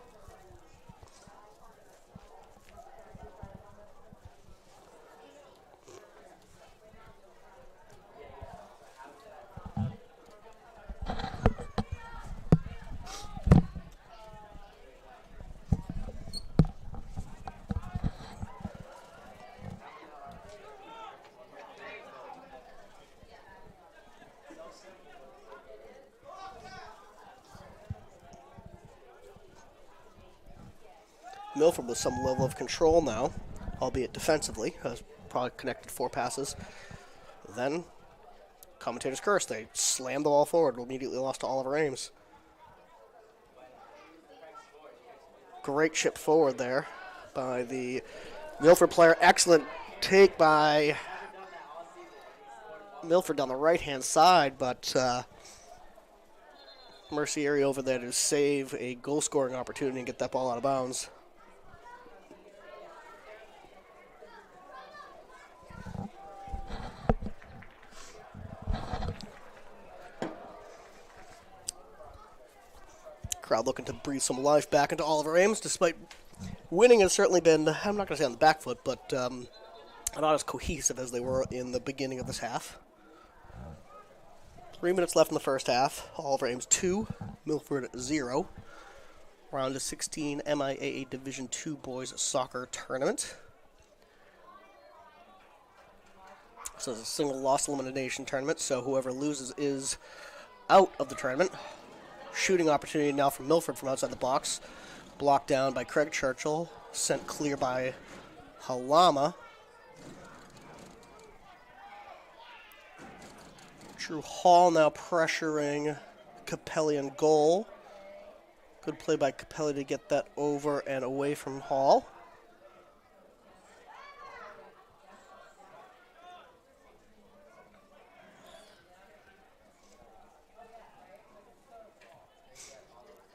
S4: Milford with some level of control now, albeit defensively, has probably connected 4 passes. Then, commentators curse. They slammed the ball forward, immediately lost to Oliver Ames. Great chip forward there by the Milford player. Excellent take by Milford down the right-hand side, but Mercieri over there to save a goal-scoring opportunity and get that ball out of bounds. Crowd looking to breathe some life back into Oliver Ames, despite winning has certainly been, I'm not going to say on the back foot, but not as cohesive as they were in the beginning of this half. 3 minutes left in the first half. Oliver Ames 2, Milford 0. Round of 16 MIAA Division II Boys Soccer Tournament. So it's a single loss elimination tournament, so whoever loses is out of the tournament. Shooting opportunity now from Milford from outside the box. Blocked down by Craig Churchill. Sent clear by Halama. Drew Hall now pressuring Capelli in goal. Good play by Capelli to get that over and away from Hall.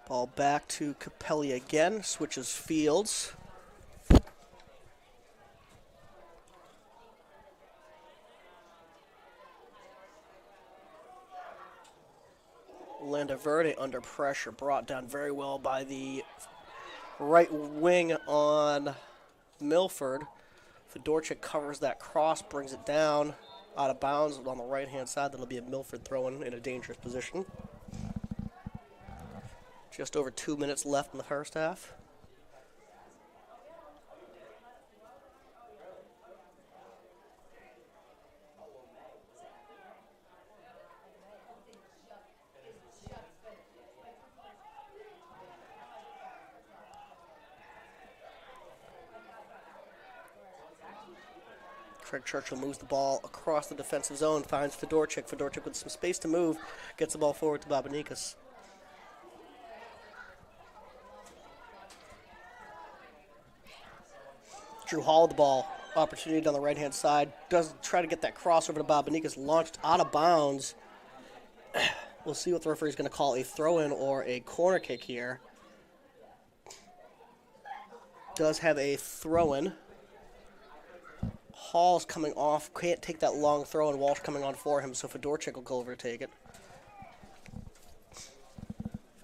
S4: Ball back to Capelli again, switches fields. Landaverde under pressure, brought down very well by the right wing on Milford. Fedorchik covers that cross, brings it down, out of bounds on the right-hand side. That'll be a Milford throw-in a dangerous position. Just over 2 minutes left in the first half. Craig Churchill moves the ball across the defensive zone, finds Fedorchik. Fedorchik with some space to move, gets the ball forward to Babanikas. Drew Hall the ball. Opportunity down the right-hand side. Does try to get that cross over to Babanikas. Launched out of bounds. We'll see what the referee is going to call a throw-in or a corner kick here. Does have a throw-in. Hall's coming off. Can't take that long throw, and Walsh coming on for him, so Fedorchik will go over to take it.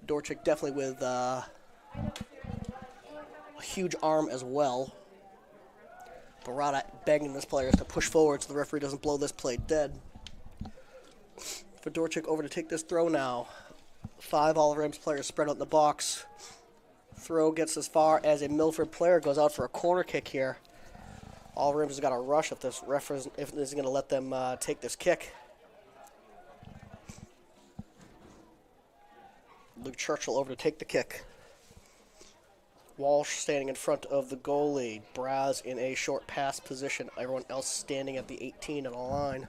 S4: Fedorchik definitely with a huge arm as well. Barada begging his players to push forward so the referee doesn't blow this play dead. Fedorchik over to take this throw now. 5 Oliver Ames players spread out in the box. Throw gets as far as a Milford player goes out for a corner kick here. Oliver Ames has got a rush if this referee isn't going to let them take this kick. Luke Churchill over to take the kick. Walsh standing in front of the goalie. Braz in a short pass position. Everyone else standing at the 18 on the line.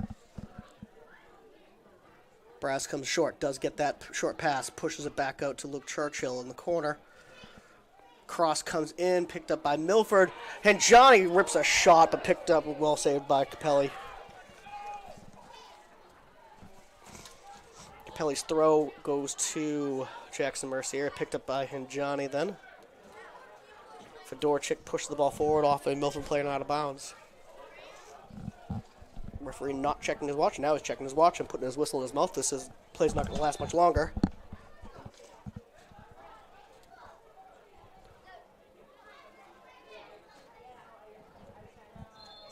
S4: Braz comes short. Does get that short pass. Pushes it back out to Luke Churchill in the corner. Cross comes in. Picked up by Milford. And Johnny rips a shot, but picked up. Well saved by Capelli. Capelli's throw goes to Jackson Mercier. Picked up by Hinjani then. Fedorchik pushes the ball forward off a Milford player and out of bounds. Referee not checking his watch. Now he's checking his watch and putting his whistle in his mouth. This play's not going to last much longer.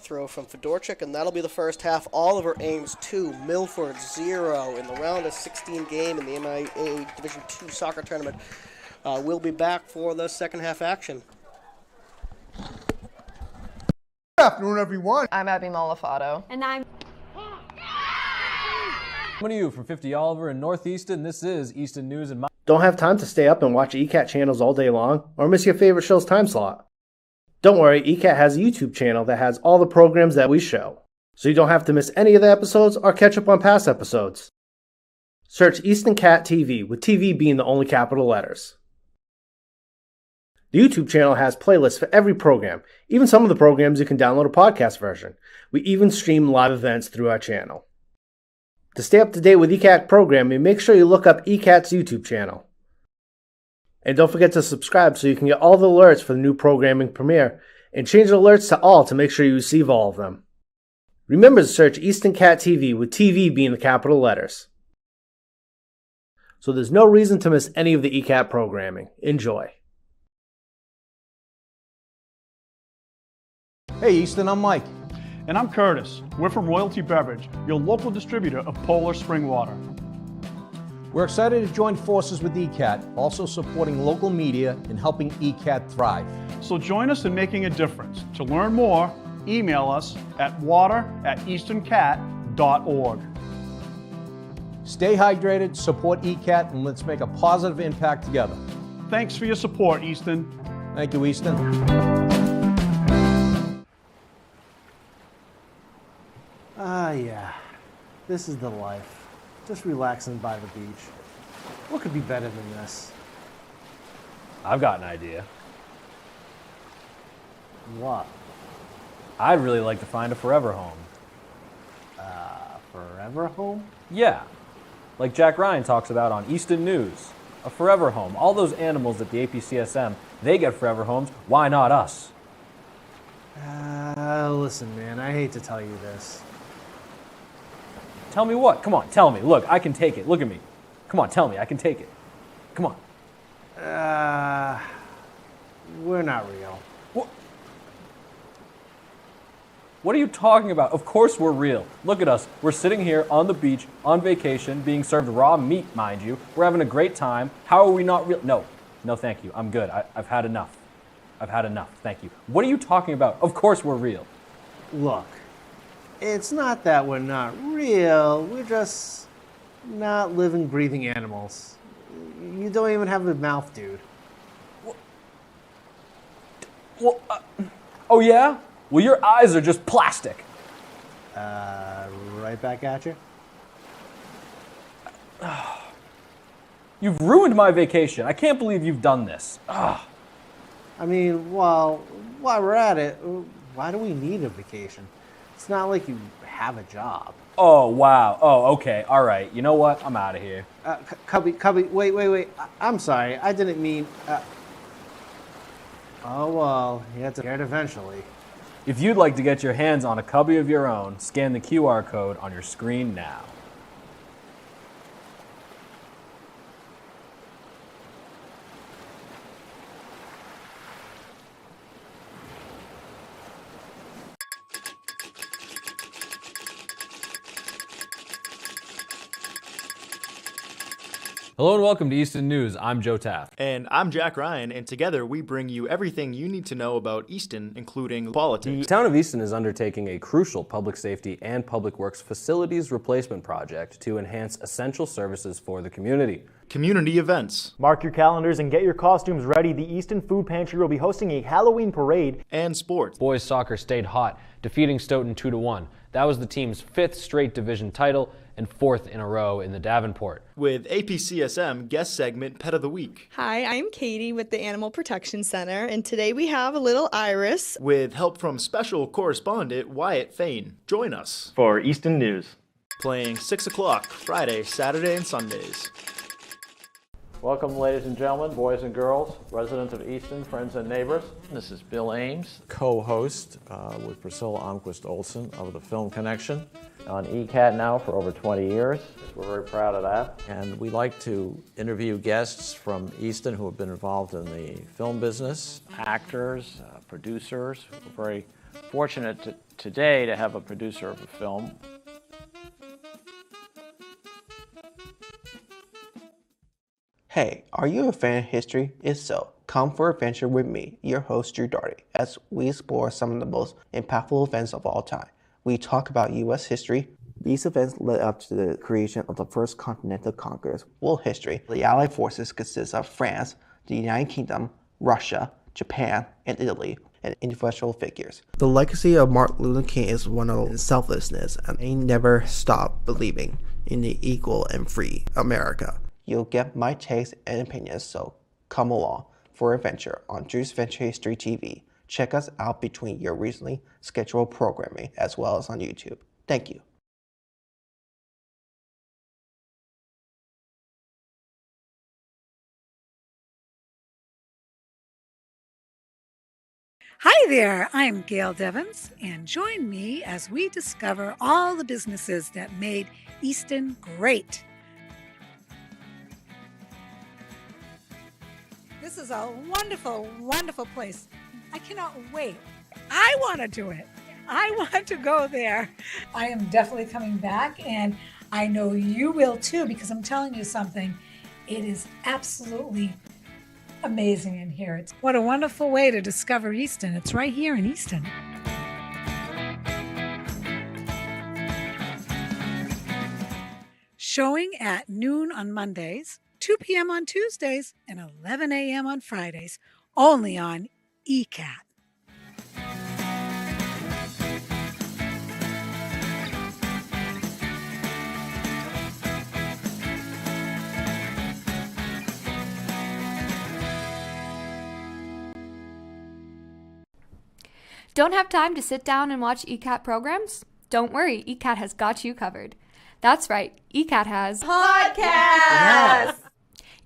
S4: Throw from Fedorchik, and that'll be the first half. Oliver Ames 2, Milford 0 in the round of 16 game in the MIA Division II soccer tournament. We'll be back for the second half action.
S5: Good afternoon, everyone.
S6: I'm Abby Malafato.
S3: And I'm...
S7: Coming to you from 50 Oliver in North Easton, this is Easton News and
S1: Don't have time to stay up and watch ECAT channels all day long, or miss your favorite show's time slot? Don't worry, ECAT has a YouTube channel that has all the programs that we show, so you don't have to miss any of the episodes or catch up on past episodes. Search Easton Cat TV, with TV being the only capital letters. The YouTube channel has playlists for every program, even some of the programs you can download a podcast version. We even stream live events through our channel. To stay up to date with ECAT programming, make sure you look up ECAT's YouTube channel. And don't forget to subscribe so you can get all the alerts for the new programming premiere, and change the alerts to all to make sure you receive all of them. Remember to search Easton Cat TV, with TV being the capital letters. So there's no reason to miss any of the ECAT programming. Enjoy.
S6: Hey Easton, I'm Mike.
S8: And I'm Curtis. We're from Royalty Beverage, your local distributor of Polar Spring Water.
S6: We're excited to join forces with ECAT, also supporting local media and helping ECAT thrive.
S8: So join us in making a difference. To learn more, email us at water@eastoncat.org.
S6: Stay hydrated, support ECAT, and let's make a positive impact together.
S8: Thanks for your support, Easton.
S6: Thank you, Easton.
S1: Yeah. This is the life. Just relaxing by the beach. What could be better than this?
S7: I've got an idea.
S1: What?
S7: I'd really like to find a forever home.
S1: Forever home?
S7: Yeah, like Jack Ryan talks about on Easton News. A forever home. All those animals at the APCSM, they get forever homes. Why not us?
S1: Listen, man, I hate to tell you this.
S7: Tell me what? Come on, tell me. Look, I can take it. Look at me. Come on, tell me. I can take it. Come on.
S1: We're not real.
S7: What are you talking about? Of course we're real. Look at us. We're sitting here on the beach, on vacation, being served raw meat, mind you. We're having a great time. How are we not real? No, thank you. I'm good. I've had enough. I've had enough. Thank you. What are you talking about? Of course we're real.
S1: Look, it's not that we're not real. We're just not living, breathing animals. You don't even have a mouth, dude.
S7: Well, oh yeah? Well, your eyes are just plastic.
S1: Right back at you.
S7: You've ruined my vacation. I can't believe you've done this.
S1: I mean, while we're at it, why do we need a vacation? It's not like you have a job.
S7: Oh, wow. Oh, okay. All right. You know what? I'm out of here.
S1: Cubby, wait. I'm sorry. I didn't mean... Oh, well, you have to get it eventually.
S7: If you'd like to get your hands on a cubby of your own, scan the QR code on your screen now. Hello and welcome to Easton News. I'm Joe Taft.
S9: And I'm Jack Ryan, and together we bring you everything you need to know about Easton, including politics.
S7: The Town of Easton is undertaking a crucial public safety and public works facilities replacement project to enhance essential services for the community.
S9: Community events.
S10: Mark your calendars and get your costumes ready. The Easton Food Pantry will be hosting a Halloween parade.
S9: And sports.
S7: Boys soccer stayed hot, defeating Stoughton 2-1. That was the team's 5th straight division title and 4th in a row in the Davenport.
S9: With APCSM guest segment Pet of the Week.
S11: Hi, I'm Katie with the Animal Protection Center, and today we have a little Iris.
S9: With help from special correspondent Wyatt Fain. Join us
S10: For Easton News.
S9: Playing 6 o'clock Friday, Saturday, and Sundays.
S12: Welcome, ladies and gentlemen, boys and girls, residents of Easton, friends and neighbors. This is Bill Ames,
S13: co-host with Priscilla Almquist Olson of the Film Connection.
S12: On ECAT now for over 20 years. We're very proud of that.
S13: And we like to interview guests from Easton who have been involved in the film business.
S12: Actors, producers. We're very fortunate today to have a producer of a film.
S14: Hey, are you a fan of history? If so, come for adventure with me, your host Drew Darty, as we explore some of the most impactful events of all time. We talk about U.S. history. These events led up to the creation of the first Continental Congress. World history. The Allied forces consist of France, the United Kingdom, Russia, Japan, and Italy, and influential figures. The legacy of Martin Luther King is one of selflessness, and he never stopped believing in the equal and free America. You'll get my takes and opinions, so come along for Adventure on Drew's Venture History TV. Check us out between your recently scheduled programming as well as on YouTube. Thank you.
S15: Hi there, I'm Gail Devins, and join me as we discover all the businesses that made Easton great. This is a wonderful, wonderful place. I cannot wait. I want to do it. I want to go there. I am definitely coming back, and I know you will too, because I'm telling you something. It is absolutely amazing in here. What a wonderful way to discover Easton. It's right here in Easton. Showing at noon on Mondays, 2 p.m. on Tuesdays, and 11 a.m. on Fridays, only on ECAT.
S16: Don't have time to sit down and watch ECAT programs? Don't worry, ECAT has got you covered. That's right, ECAT has
S17: podcasts!
S16: Yes.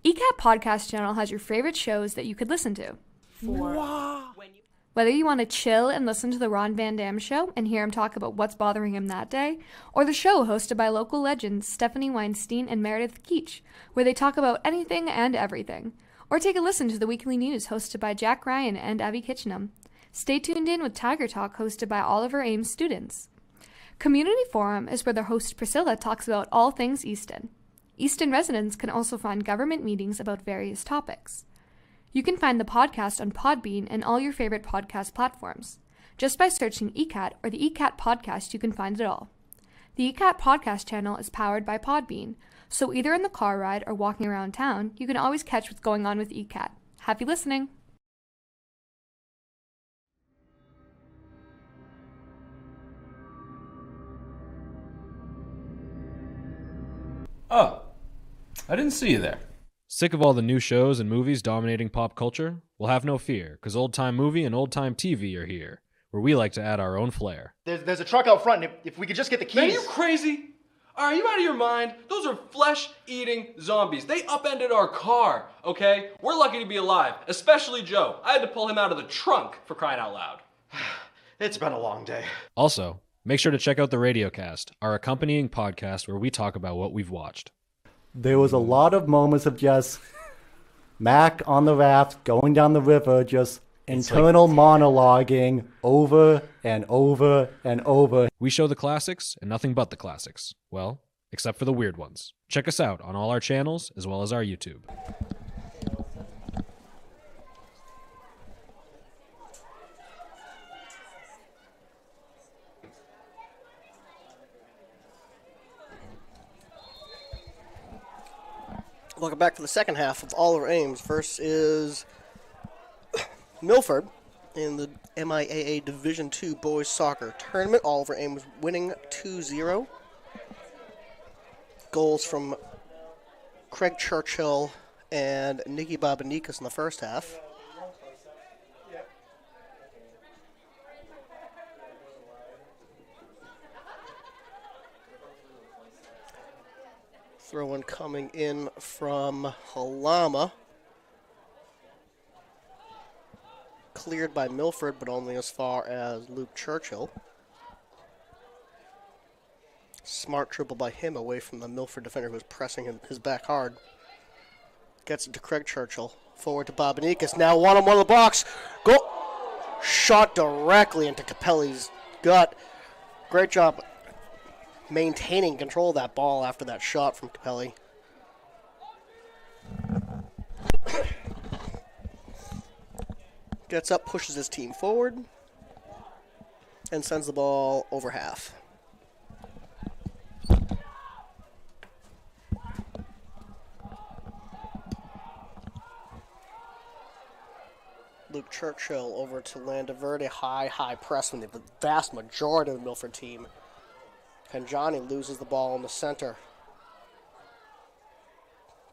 S16: ECAT Podcast Channel has your favorite shows that you could listen to. Whether you want to chill and listen to the Ron Van Dam Show and hear him talk about what's bothering him that day, or the show hosted by local legends Stephanie Weinstein and Meredith Keach, where they talk about anything and everything, or take a listen to the weekly news hosted by Jack Ryan and Abby Kitchenham. Stay tuned in with Tiger Talk hosted by all of our Ames students. Community Forum is where their host Priscilla talks about all things Easton. Easton residents can also find government meetings about various topics. You can find the podcast on Podbean and all your favorite podcast platforms. Just by searching ECAT or the ECAT podcast, you can find it all. The ECAT podcast channel is powered by Podbean, so either in the car ride or walking around town, you can always catch what's going on with ECAT. Happy listening!
S18: Oh, I didn't see you there.
S7: Sick of all the new shows and movies dominating pop culture? Well, have no fear, because Old Time Movie and Old Time TV are here, where we like to add our own flair.
S9: There's a truck out front, and if we could just get the keys...
S18: Man, are you crazy? Are you out of your mind? Those are flesh-eating zombies. They upended our car, okay? We're lucky to be alive, especially Joe. I had to pull him out of the trunk, for crying out loud.
S9: It's been a long day.
S7: Also, make sure to check out the Radiocast, our accompanying podcast where we talk about what we've watched.
S19: There was a lot of moments of just Mac on the raft going down the river, just internal monologuing over and over and over.
S7: We show the classics and nothing but the classics. Well, except for the weird ones. Check us out on all our channels as well as our YouTube.
S4: Welcome back for the second half of Oliver Ames. First is Milford in the MIAA Division II Boys Soccer Tournament. Oliver Ames winning 2-0. Goals from Craig Churchill and Nicky Babanikas in the first half. Throw-in coming in from Halama. Cleared by Milford, but only as far as Luke Churchill. Smart dribble by him away from the Milford defender who was pressing his back hard. Gets it to Craig Churchill. Forward to Babanikas. Now one-on-one in the box. Goal! Shot directly into Capelli's gut. Great job maintaining control of that ball after that shot from Capelli. Gets up, pushes his team forward, and sends the ball over half. Luke Churchill over to Landaverde. High press from the vast majority of the Milford team. And Johnny loses the ball in the center.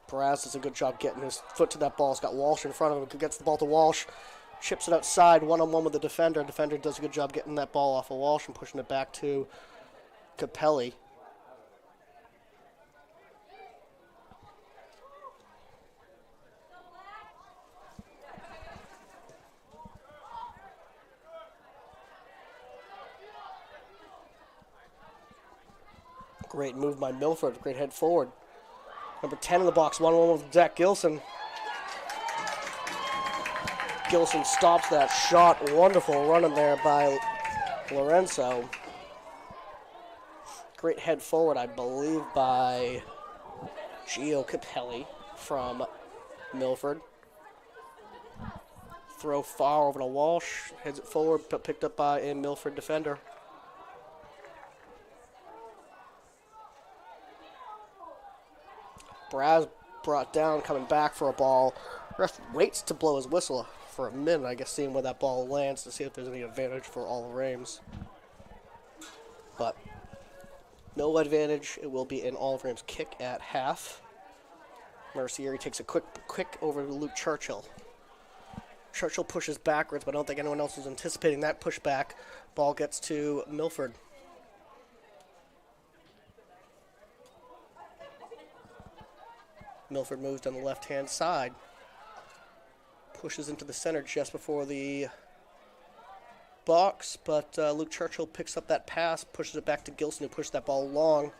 S4: Braz does a good job getting his foot to that ball. He's got Walsh in front of him. Gets the ball to Walsh. Chips it outside, one-on-one with the defender. Defender does a good job getting that ball off of Walsh and pushing it back to Capelli. Great move by Milford. Great head forward. Number 10 in the box, 1-on-1 with Zach Gilson. Gilson stops that shot. Wonderful running there by Lorenzo. Great head forward, I believe, by Gio Capelli from Milford. Throw far over to Walsh. Heads it forward, but picked up by a Milford defender. Braz brought down, coming back for a ball. Ref waits to blow his whistle for a minute, I guess, seeing where that ball lands to see if there's any advantage for all of Ames. But no advantage. It will be an all of Ames kick at half. Mercieri takes a quick over to Luke Churchill. Churchill pushes backwards, but I don't think anyone else was anticipating that pushback. Ball gets to Milford. Milford moves down the left-hand side. Pushes into the center just before the box, but Luke Churchill picks up that pass, pushes it back to Gilson, who pushes that ball long.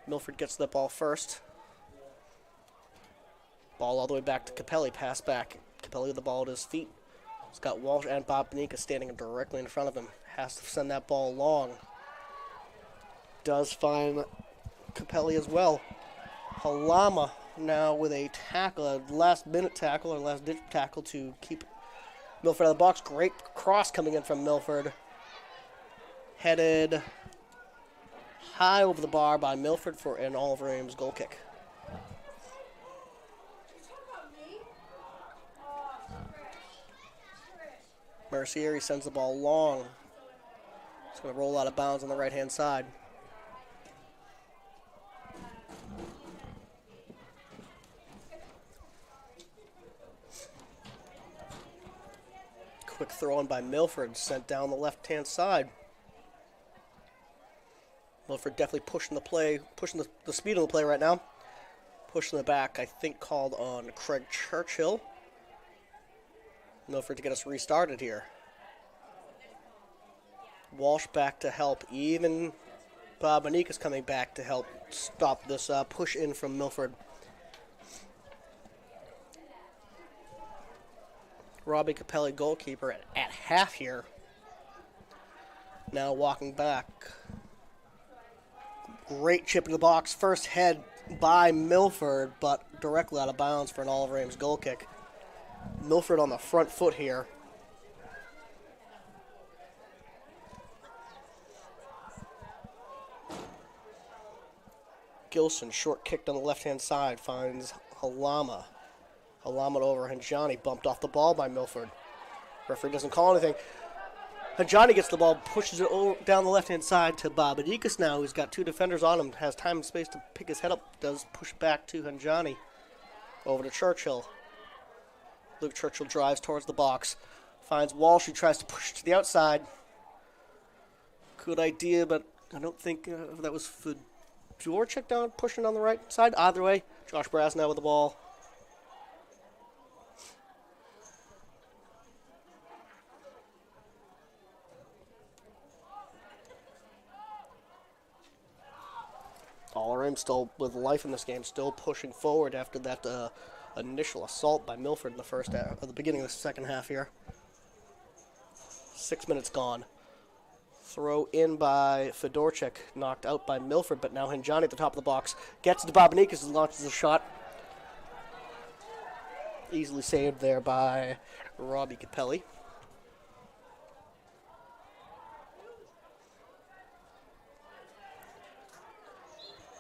S4: Milford gets that ball first. Ball all the way back to Capelli, pass back. Capelli with the ball at his feet. He's got Walsh and Bob Benica standing directly in front of him. Has to send that ball long. Does find Capelli as well. Halama now with a tackle, a last-minute tackle or last-ditch tackle to keep Milford out of the box. Great cross coming in from Milford. Headed high over the bar by Milford for an Oliver Ames goal kick. Mercieri sends the ball long. It's going to roll out of bounds on the right-hand side. Quick throw in by Milford, sent down the left-hand side. Milford definitely pushing the play, pushing the speed of the play right now. Pushing the back, I think called on Craig Churchill. Milford to get us restarted here. Walsh back to help. Even Bob Benica coming back to help stop this push in from Milford. Robbie Capelli, goalkeeper, at half here. Now walking back. Great chip in the box. First head by Milford, but directly out of bounds for an Oliver Ames goal kick. Milford on the front foot here. Gilson, short kicked on the left-hand side, finds Halama. Halama over Hanjani, bumped off the ball by Milford. Referee doesn't call anything. Hanjani gets the ball, pushes it down the left-hand side to Bob Benica now, who's got two defenders on him, has time and space to pick his head up, does push back to Hanjani. Over to Churchill. Luke Churchill drives towards the box, finds Walsh, who tries to push to the outside. Good idea, but I don't think that was for Georgik down, pushing on the right side. Either way, Josh Brass now with the ball. Oliver Ames still with life in this game, still pushing forward after that initial assault by Milford in the first half, at the beginning of the second half here. 6 minutes gone. Throw in by Fedorchik, knocked out by Milford, but now Hanjani at the top of the box. Gets to Bobanikas and launches a shot. Easily saved there by Robbie Capelli.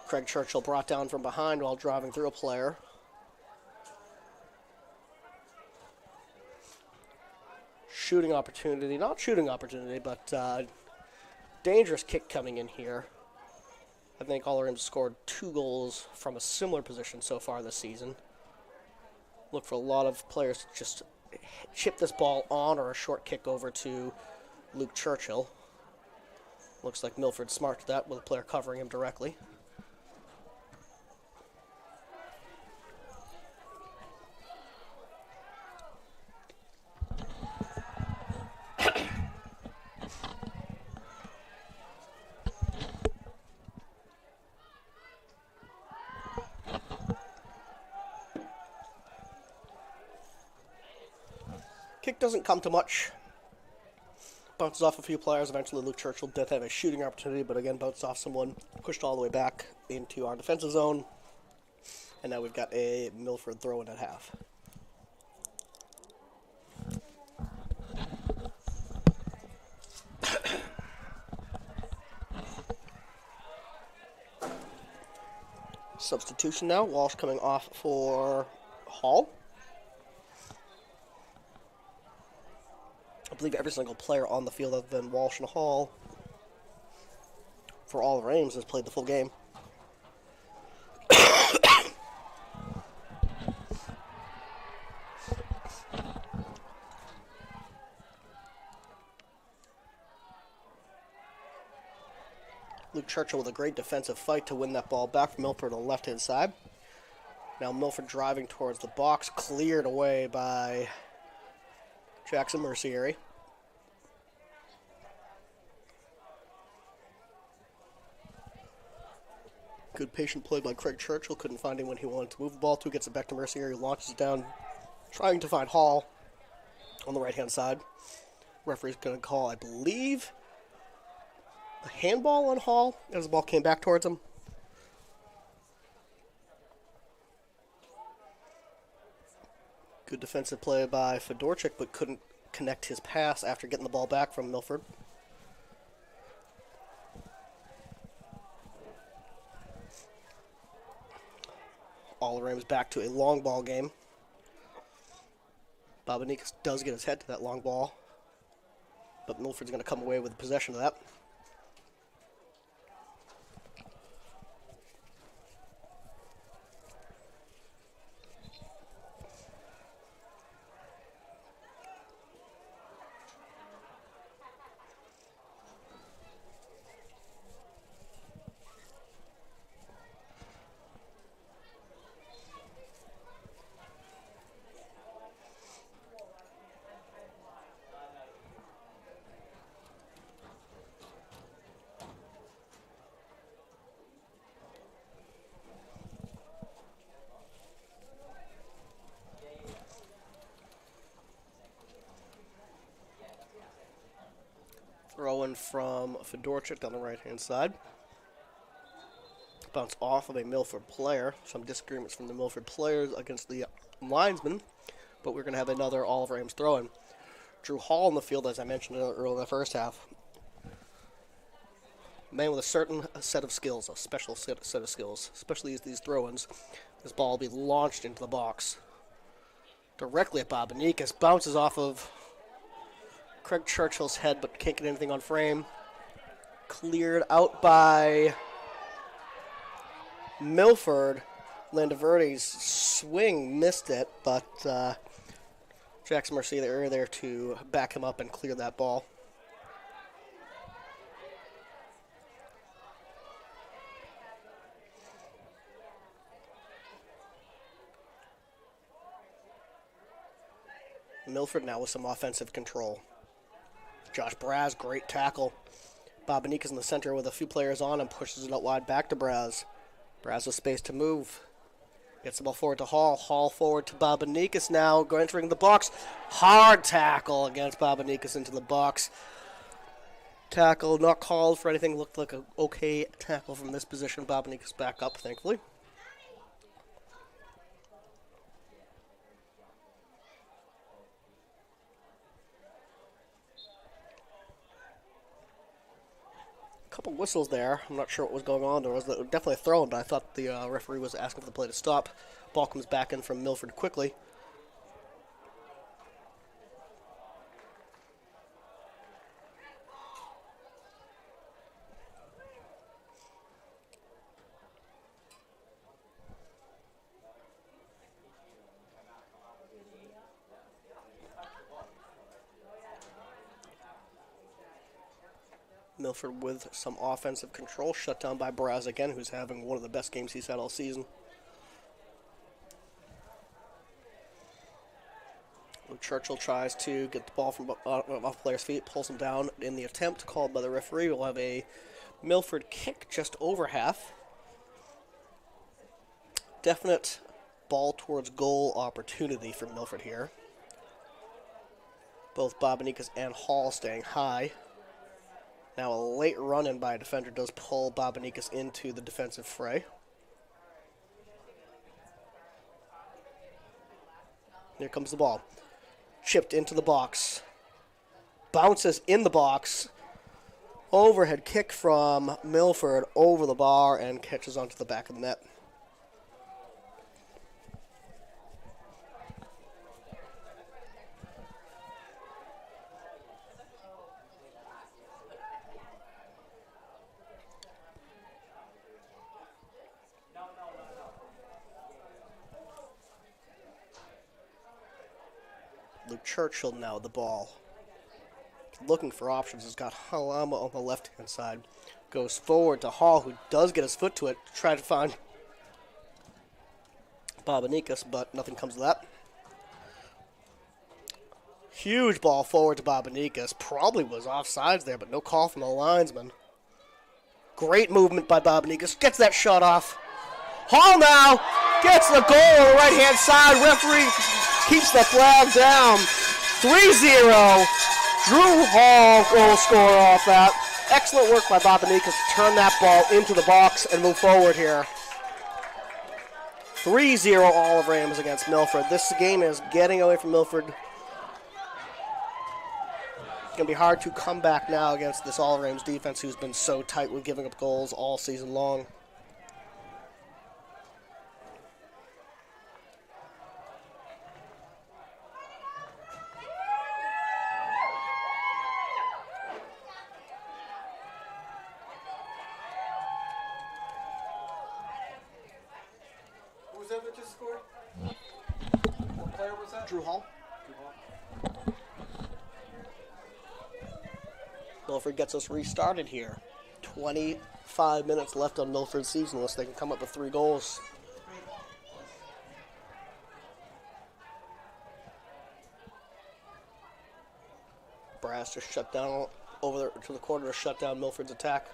S4: Craig Churchill brought down from behind while driving through a player. Shooting opportunity, not shooting opportunity, but dangerous kick coming in here. I think all Ames scored 2 goals from a similar position so far this season. Look for a lot of players to just chip this ball on or a short kick over to Luke Churchill. Looks like Milford's smart to that with a player covering him directly. Kick doesn't come to much. Bounces off a few players. Eventually Luke Churchill did have a shooting opportunity, but again bounced off someone, pushed all the way back into our defensive zone. And now we've got a Milford throw-in at half. Substitution now. Walsh coming off for Hall. I believe every single player on the field other than Walsh and Hall for all of Ames has played the full game. Luke Churchill with a great defensive fight to win that ball back from Milford on the left-hand side. Now Milford driving towards the box, cleared away by Jackson Mercieri. Good patient play by Craig Churchill. Couldn't find him when he wanted to move the ball to. Gets it back to Mercieri, launches it down, trying to find Hall on the right-hand side. Referee's going to call, I believe, a handball on Hall as the ball came back towards him. Good defensive play by Fedorchik, but couldn't connect his pass after getting the ball back from Milford. All Ames back to a long ball game. Babanikas does get his head to that long ball, but Milford's going to come away with possession of that. Throw-in from Fedorchik down the right-hand side. Bounce off of a Milford player. Some disagreements from the Milford players against the linesman, but we're going to have another Oliver Ames throw-in. Drew Hall in the field, as I mentioned earlier in the first half. Man with a certain set of skills, a special set of skills, especially these throw-ins. This ball will be launched into the box. Directly at Babanikas, bounces off of Craig Churchill's head, but can't get anything on frame. Cleared out by Milford. Landaverde's swing missed it, but Jackson Mercier there to back him up and clear that ball. Milford now with some offensive control. Josh Braz, great tackle. Babanikas in the center with a few players on and pushes it out wide back to Braz. Braz with space to move. Gets the ball forward to Hall. Hall forward to Babanikas now, entering the box. Hard tackle against Babanikas into the box. Tackle not called for anything. Looked like an okay tackle from this position. Babanikas back up, thankfully. Couple whistles there. I'm not sure what was going on. There was definitely a throw, but I thought the referee was asking for the play to stop. Ball comes back in from Milford quickly. Milford with some offensive control, shut down by Braz again, who's having one of the best games he's had all season. Churchill tries to get the ball from off player's feet, pulls him down in the attempt, called by the referee. We'll have a Milford kick just over half. Definite ball towards goal opportunity for Milford here. Both Bobanikas and Hall staying high. Now a late run-in by a defender does pull Bobanikas into the defensive fray. Here comes the ball. Chipped into the box. Bounces in the box. Overhead kick from Milford over the bar and catches onto the back of the net. Churchill now the ball. Looking for options. Has got Halama on the left-hand side. Goes forward to Hall, who does get his foot to it to try to find Bobanikas, but nothing comes of that. Huge ball forward to Bobanikas. Probably was offsides there, but no call from the linesman. Great movement by Bobanikas. Gets that shot off. Hall now gets the goal on the right-hand side. Referee keeps the flag down. 3-0. Drew Hall goal scorer off that. Excellent work by Bobanikas to turn that ball into the box and move forward here. 3-0 Oliver Ames against Milford. This game is getting away from Milford. It's going to be hard to come back now against this Oliver Ames defense who's been so tight with giving up goals all season long.
S5: That just scored? What player was that?
S4: Drew Hall. Milford gets us restarted here. 25 minutes left on Milford's season unless they can come up with 3 goals. Brass just shut down over there to the corner to shut down Milford's attack.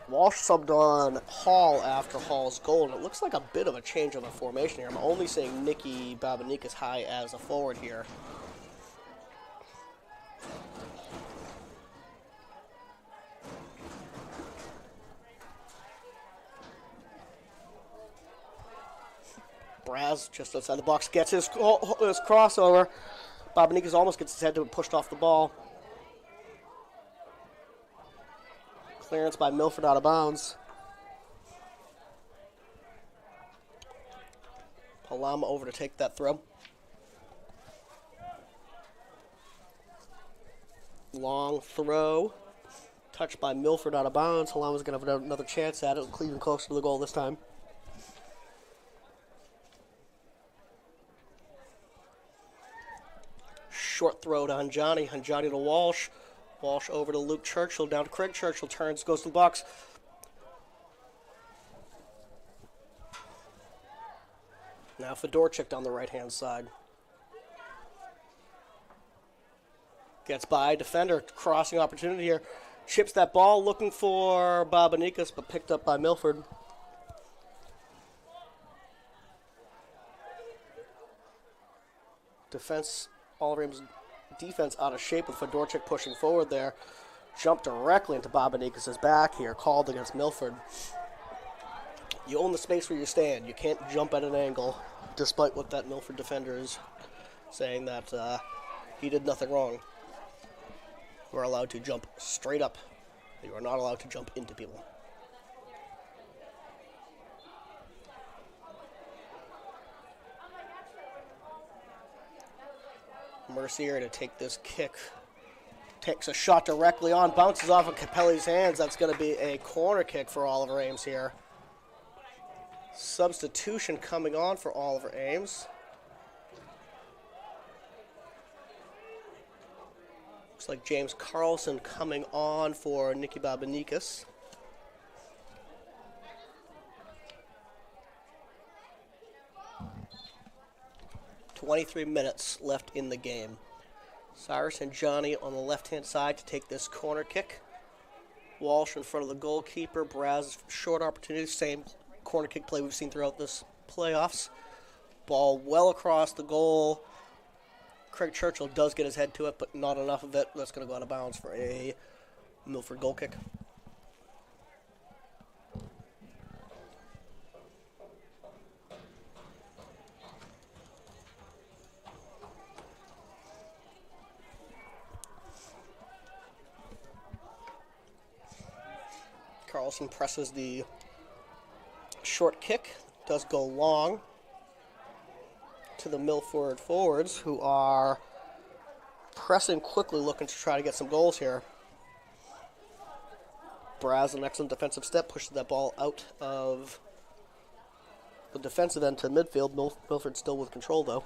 S4: Walsh subbed on Hall after Hall's goal, and it looks like a bit of a change of a formation here. I'm only seeing Nicky Bobanikas high as a forward here. Braz just outside the box gets his crossover. Bobanikas almost gets his head to it, pushed off the ball. Clearance by Milford out of bounds. Palama over to take that throw. Long throw. Touched by Milford out of bounds. Halama's going to have another chance at it. Cleveland closer to the goal this time. Short throw to Hanjani. Hanjani to Walsh. Walsh over to Luke Churchill, down to Craig Churchill, turns, goes to the box. Now Fedorchik down the right-hand side. Gets by, defender, crossing opportunity here. Chips that ball, looking for Bobanikas, but picked up by Milford. Defense, Oliver Ames' defense out of shape with Fedorchik pushing forward there. Jumped directly into Bobanikas' back here, called against Milford. You own the space where you stand. You can't jump at an angle, despite what that Milford defender is saying that he did nothing wrong. You are allowed to jump straight up. You are not allowed to jump into people. Mercier to take this kick. Takes a shot directly on, bounces off of Capelli's hands. That's going to be a corner kick for Oliver Ames here. Substitution coming on for Oliver Ames. Looks like James Carlson coming on for Nicky Babanikas. .23 minutes left in the game. Cyrus and Johnny on the left-hand side to take this corner kick. Walsh in front of the goalkeeper. Braz short opportunity. Same corner kick play we've seen throughout this playoffs. Ball well across the goal. Craig Churchill does get his head to it, but not enough of it. That's going to go out of bounds for a Milford goal kick. Carlson presses the short kick, does go long to the Milford forwards, who are pressing quickly, looking to try to get some goals here. Braz, an excellent defensive step, pushes that ball out of the defensive end to midfield. Milford still with control, though.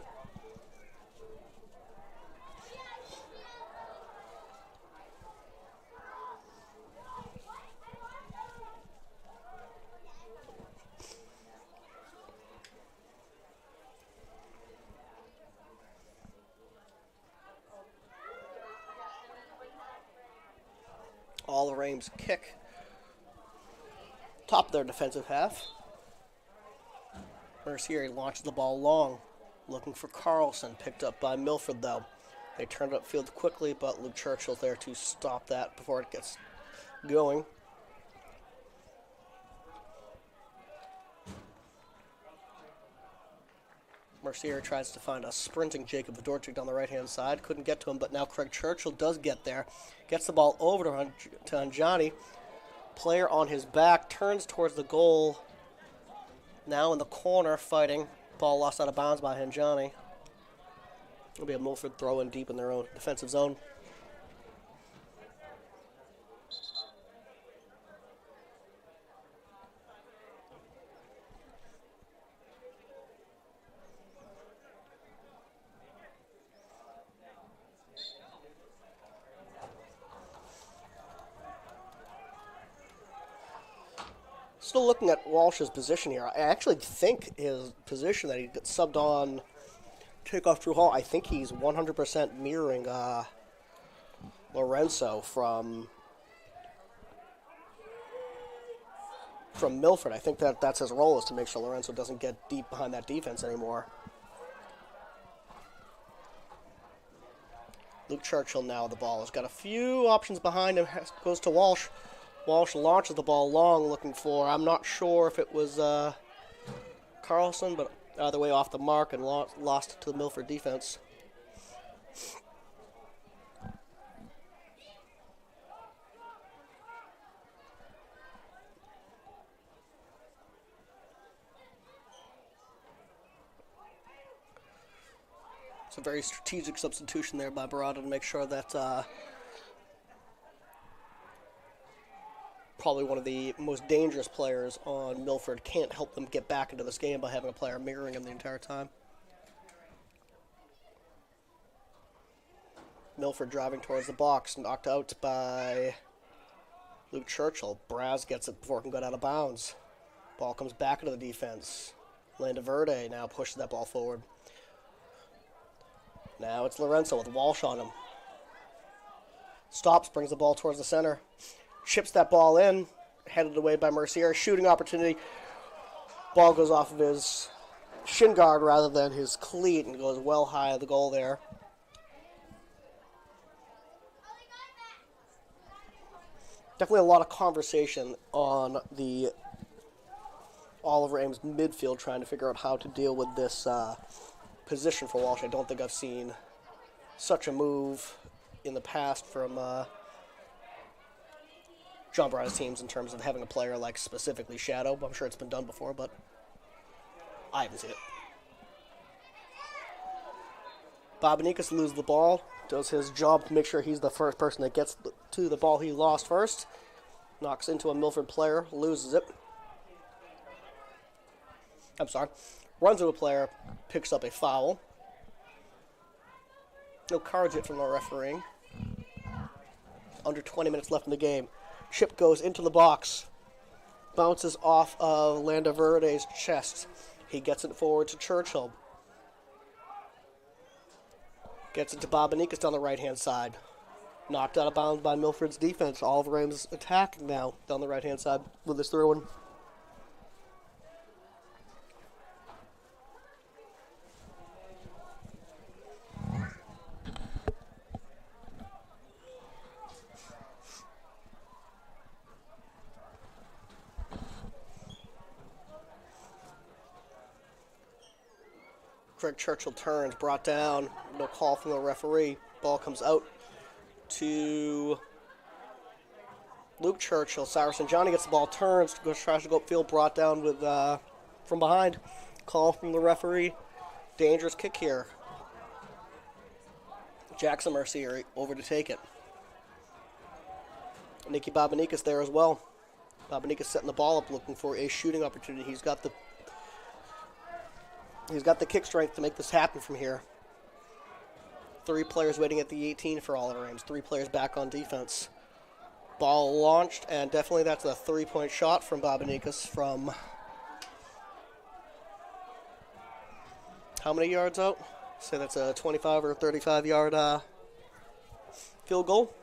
S4: Oliver Ames kick. Top of their defensive half. Mercier launches the ball long, looking for Carlson. Picked up by Milford, though. They turned it upfield quickly, but Luke Churchill's there to stop that before it gets going. Mercier tries to find a sprinting Jacob Fedorchik down the right-hand side. Couldn't get to him, but now Craig Churchill does get there. Gets the ball over to Anjani. Player on his back, turns towards the goal. Now in the corner, fighting. Ball lost out of bounds by Anjani. It'll be a Milford throw in deep in their own defensive zone. Still looking at Walsh's position here. I actually think his position that he gets subbed on takeoff Drew Hall, I think he's 100% mirroring Lorenzo from Milford. I think that's his role, is to make sure Lorenzo doesn't get deep behind that defense anymore. Luke Churchill now with the ball. Has got a few options behind him. Goes to Walsh. Walsh launches the ball long, looking for, I'm not sure if it was Carlson, but either way off the mark and lost it to the Milford defense. It's a very strategic substitution there by Barada to make sure that probably one of the most dangerous players on Milford can't help them get back into this game by having a player mirroring him the entire time. Milford driving towards the box, knocked out by Luke Churchill. Braz gets it before it can go out of bounds. Ball comes back into the defense. Landaverde now pushes that ball forward. Now it's Lorenzo with Walsh on him. Stops, brings the ball towards the center. Chips that ball in, headed away by Mercier. Shooting opportunity. Ball goes off of his shin guard rather than his cleat and goes well high of the goal there. Definitely a lot of conversation on the Oliver Ames midfield trying to figure out how to deal with this position for Walsh. I don't think I've seen such a move in the past from John Brad's teams in terms of having a player like specifically Shadow. I'm sure it's been done before, but I haven't seen it. Babanikas loses the ball, does his job to make sure he's the first person that gets to the ball he lost first. Knocks into a Milford player, loses it. Runs into a player, picks up a foul. No cards yet from the referee. Under 20 minutes left in the game. Chip goes into the box. Bounces off of Landaverde's chest. He gets it forward to Churchill. Gets it to Babanikas down the right-hand side. Knocked out of bounds by Milford's defense. Oliver Ames attacking now down the right-hand side with this throw-in. Craig Churchill turns, brought down, no call from the referee. Ball comes out to Luke Churchill. Cyrus and Johnny gets the ball, turns, tries to go upfield, brought down with from behind. Call from the referee. Dangerous kick here. Jackson Mercier over to take it. Nicky Babanikas there as well. Babanikas setting the ball up, looking for a shooting opportunity. He's got the kick strength to make this happen from here. 3 players waiting at the 18 for Oliver Ames. 3 players back on defense. Ball launched, and definitely that's a 3-point shot from Babanikas from how many yards out? Say that's a 25 or 35 yard field goal.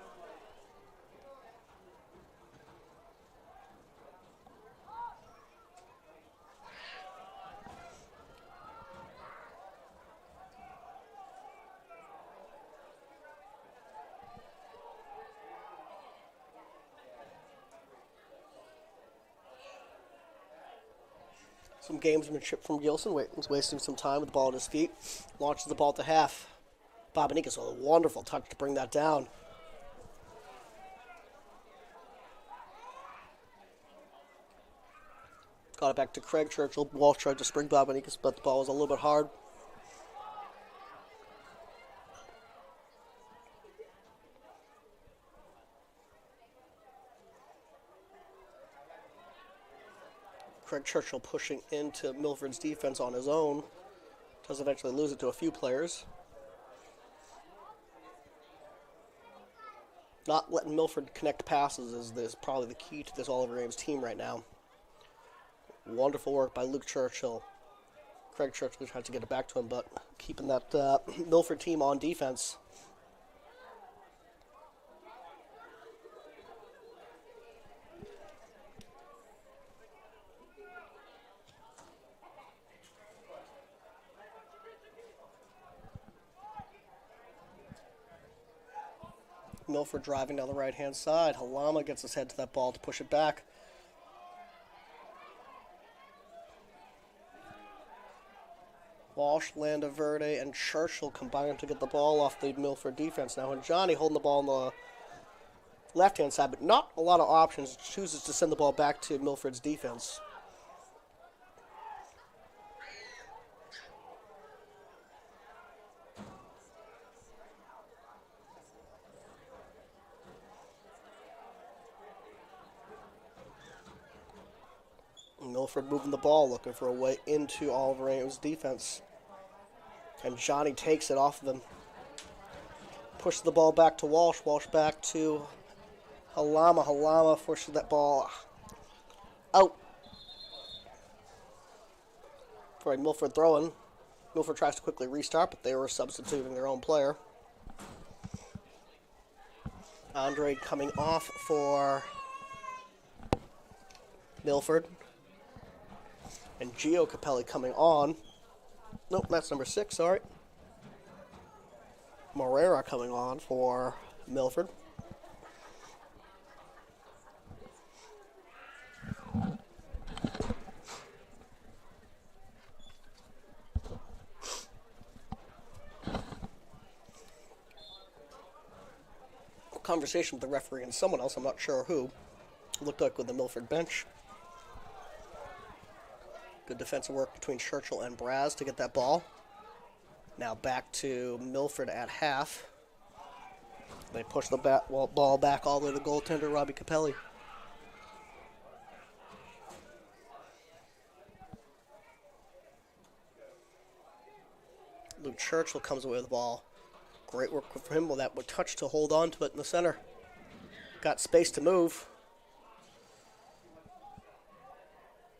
S4: Some gamesmanship from Gilson, wasting some time with the ball at his feet. Launches the ball to half. Babanikas with a wonderful touch to bring that down. Got it back to Craig Churchill. Walsh tried to spring Babanikas, but the ball was a little bit hard. Craig Churchill pushing into Milford's defense on his own. Does eventually lose it to a few players. Not letting Milford connect passes is probably the key to this Oliver Ames team right now. Wonderful work by Luke Churchill. Craig Churchill tried to get it back to him, but keeping that Milford team on defense. Milford driving down the right-hand side. Halama gets his head to that ball to push it back. Walsh, Landaverde, and Churchill combine to get the ball off the Milford defense now. And Johnny holding the ball on the left-hand side, but not a lot of options. Chooses to send the ball back to Milford's defense. Milford moving the ball, looking for a way into Oliver Ames' defense. And Johnny takes it off of him. Pushes the ball back to Walsh. Walsh back to Halama. Halama forces that ball out. For a Milford throw-in. Milford tries to quickly restart, but they were substituting their own player. Andre coming off for Milford. And Gio Capelli coming on. Nope, that's number 6, sorry. Morera coming on for Milford. Conversation with the referee and someone else, I'm not sure who. Looked like with the Milford bench. Good defensive work between Churchill and Braz to get that ball. Now back to Milford at half. They push the ball back all the way to the goaltender, Robbie Capelli. Luke Churchill comes away with the ball. Great work for him with that touch to hold on to it in the center. Got space to move.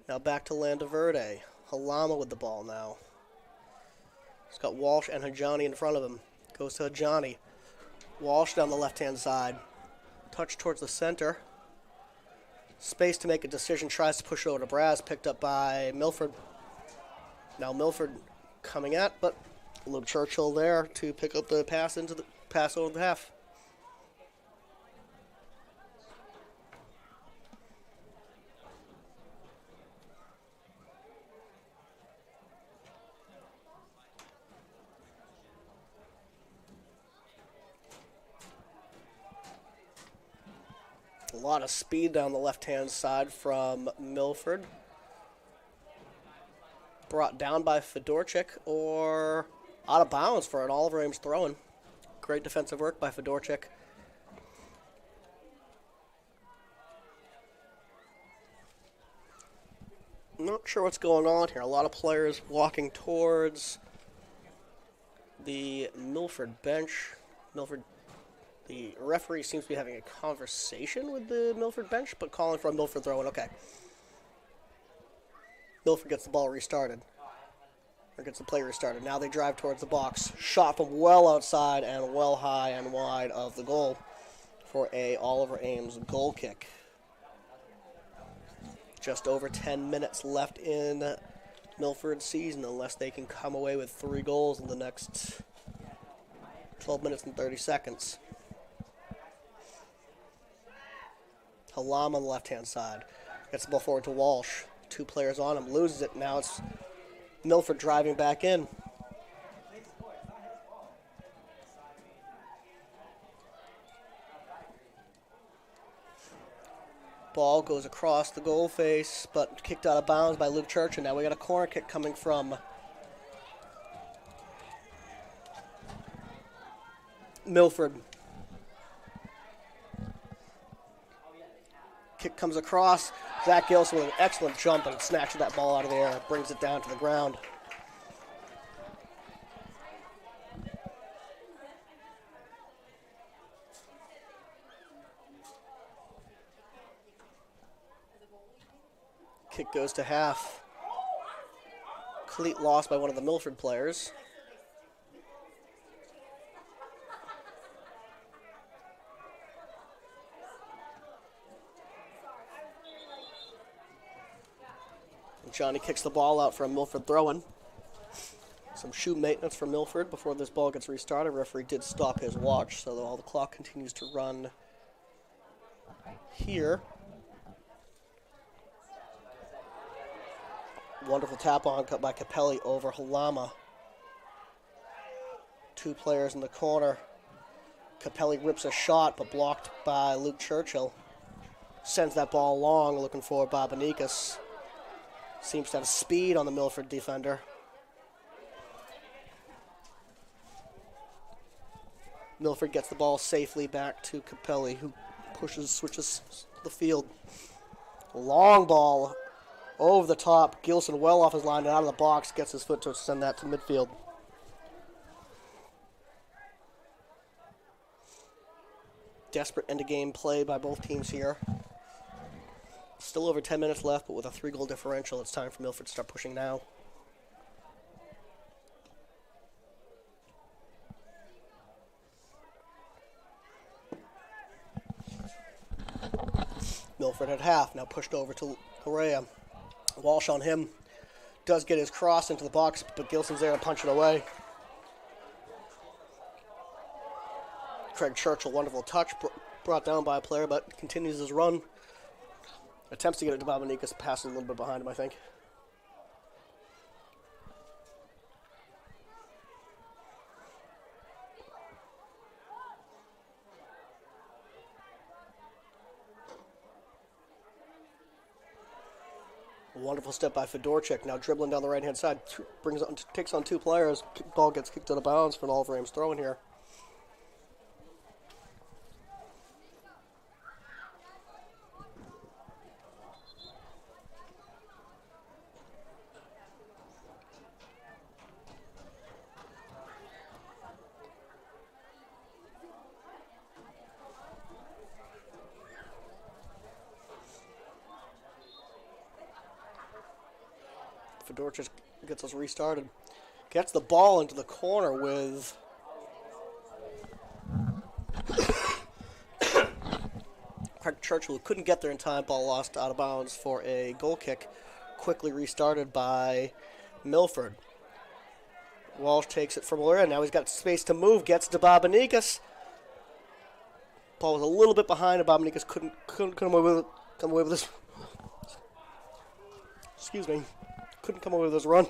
S4: Now back to Landa Verde. Halama with the ball now. He's got Walsh and Hajani in front of him. Goes to Hajani. Walsh down the left-hand side. Touch towards the center. Space to make a decision. Tries to push it over to Braz. Picked up by Milford. Now Milford coming at, but Luke Churchill there to pick up the pass over the half. A lot of speed down the left-hand side from Milford. Brought down by Fedorchik, or out of bounds for an Oliver Ames throw-in. Great defensive work by Fedorchik. Not sure what's going on here. A lot of players walking towards the Milford bench. The referee seems to be having a conversation with the Milford bench, but calling for a Milford throw-in. Okay. Milford gets the ball restarted. Or gets the play restarted. Now they drive towards the box. Shot from well outside and well high and wide of the goal for a Oliver Ames goal kick. Just over 10 minutes left in Milford's season, unless they can come away with 3 goals in the next 12 minutes and 30 seconds. Halam on the left-hand side. Gets the ball forward to Walsh. 2 players on him. Loses it. Now it's Milford driving back in. Ball goes across the goal face, but kicked out of bounds by Luke Church. And now we got a corner kick coming from Milford. Kick comes across. Zach Gilson with an excellent jump and snatches that ball out of the air. Brings it down to the ground. Kick goes to half. Cleat lost by one of the Milford players. Johnny kicks the ball out for a Milford throw-in. Some shoe maintenance for Milford before this ball gets restarted. Referee did stop his watch, so all the clock continues to run here. Wonderful tap-on cut by Capelli over Halama. 2 players in the corner. Capelli rips a shot, but blocked by Luke Churchill. Sends that ball long, looking for Babanikas. Seems to have speed on the Milford defender. Milford gets the ball safely back to Capelli, who switches the field. Long ball over the top. Gilson well off his line and out of the box. Gets his foot to send that to midfield. Desperate end-of-game play by both teams here. Still over 10 minutes left, but with a 3-goal differential, it's time for Milford to start pushing now. Milford at half, now pushed over to Correa. Walsh on him. Does get his cross into the box, but Gilson's there to punch it away. Craig Churchill, wonderful touch, brought down by a player, but continues his run. Attempts to get it to Babanikas, passes a little bit behind him, I think. Wonderful step by Fedorchik. Now dribbling down the right-hand side. Takes on 2 players. Ball gets kicked out of bounds for an Oliver Ames throw in here. Fedorchik gets us restarted. Gets the ball into the corner with Craig Churchill, who couldn't get there in time. Ball lost out of bounds for a goal kick. Quickly restarted by Milford. Walsh takes it from Mallory. Now he's got space to move. Gets to Babanikas. Ball was a little bit behind, and Babanikas couldn't come away with this. Excuse me. Couldn't come away with his run.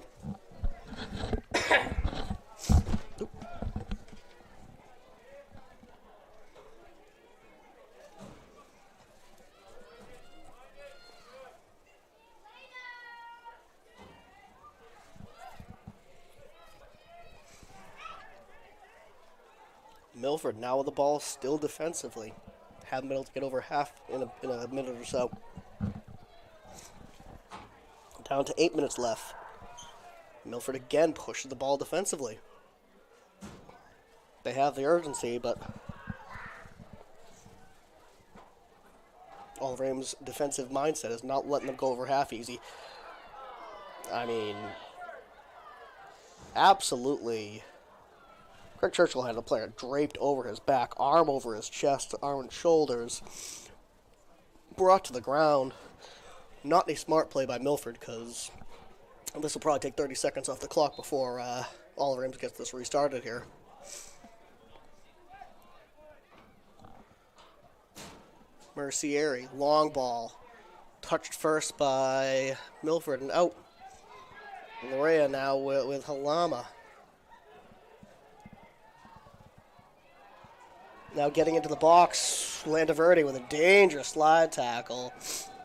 S4: Milford now with the ball still defensively. Haven't been able to get over half in a minute or so. Down to 8 minutes left. Milford again pushes the ball defensively. They have the urgency, but Oliver Ames' defensive mindset is not letting them go over half easy. I mean, absolutely. Craig Churchill had the player draped over his back, arm over his chest, arm and shoulders, brought to the ground. Not a smart play by Milford, because this will probably take 30 seconds off the clock before Oliver Ames gets this restarted here. Mercieri, long ball. Touched first by Milford and out. Lorea now with Halama. Now getting into the box, Landaverde with a dangerous slide tackle.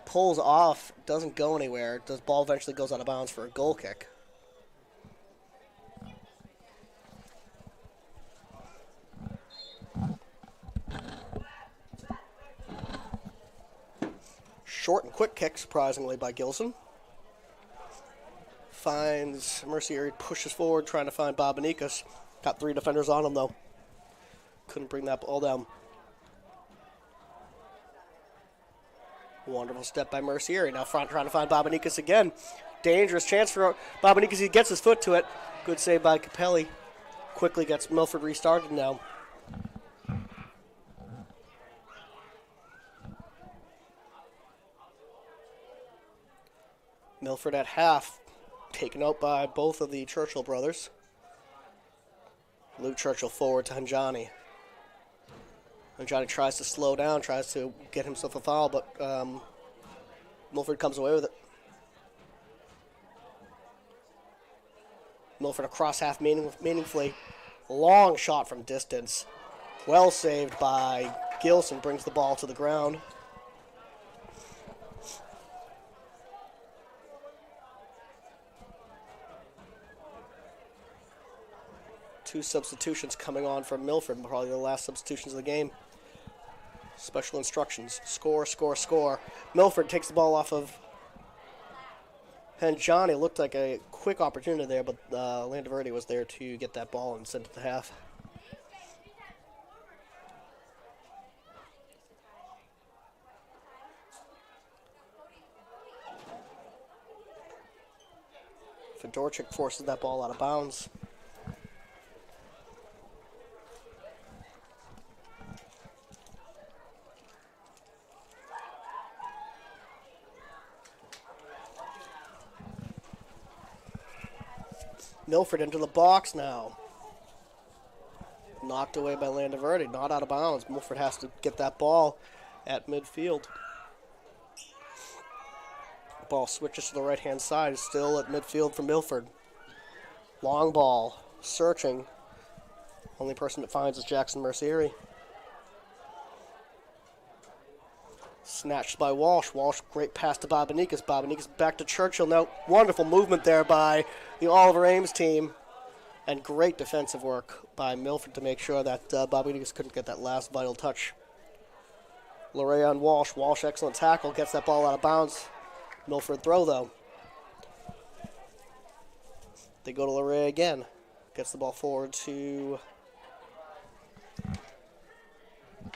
S4: Pulls off, doesn't go anywhere. The ball eventually goes out of bounds for a goal kick. Short and quick kick, surprisingly, by Gilson. Finds Mercier, pushes forward, trying to find Babanikas. Got 3 defenders on him, though. Couldn't bring that ball down. Wonderful step by Mercier. Now front trying to find Babanikas again. Dangerous chance for Babanikas. He gets his foot to it. Good save by Capelli. Quickly gets Milford restarted now. Milford at half. Taken out by both of the Churchill brothers. Luke Churchill forward to Hanjani. And Johnny tries to slow down, tries to get himself a foul, but Milford comes away with it. Milford across half meaningfully. Long shot from distance. Well saved by Gilson, brings the ball to the ground. Two substitutions coming on from Milford, probably the last substitutions of the game. Special instructions. Score, score, score. Milford takes the ball off of Hanjani. Looked like a quick opportunity there, but Landaverde was there to get that ball and send it to half. Fedorchik forces that ball out of bounds. Milford into the box now. Knocked away by Landaverde, not out of bounds. Milford has to get that ball at midfield. Ball switches to the right-hand side, still at midfield for Milford. Long ball, searching. Only person that finds is Jackson Mercieri. Snatched by Walsh. Walsh, great pass to Babanikas. Babanikas back to Churchill. Now, wonderful movement there by the Oliver Ames team. And great defensive work by Milford to make sure that Babanikas couldn't get that last vital touch. Luray on Walsh. Walsh, excellent tackle. Gets that ball out of bounds. Milford throw, though. They go to Luray again. Gets the ball forward to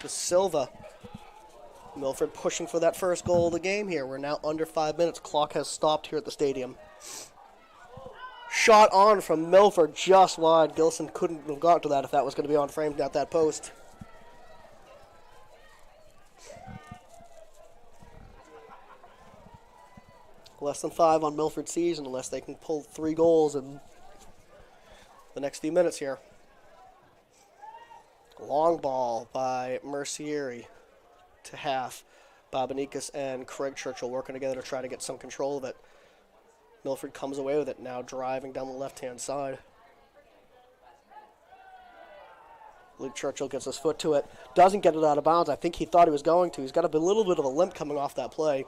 S4: Silva. Milford pushing for that first goal of the game here. We're now under 5 minutes. Clock has stopped here at the stadium. Shot on from Milford, just wide. Gilson couldn't have gotten to that if that was going to be on frame at that post. Less than 5 on Milford's season unless they can pull 3 goals in the next few minutes here. Long ball by Mercieri to half. Babanikas and Craig Churchill working together to try to get some control of it. Milford comes away with it, now driving down the left-hand side. Luke Churchill gets his foot to it. Doesn't get it out of bounds. I think he thought he was going to. He's got a little bit of a limp coming off that play.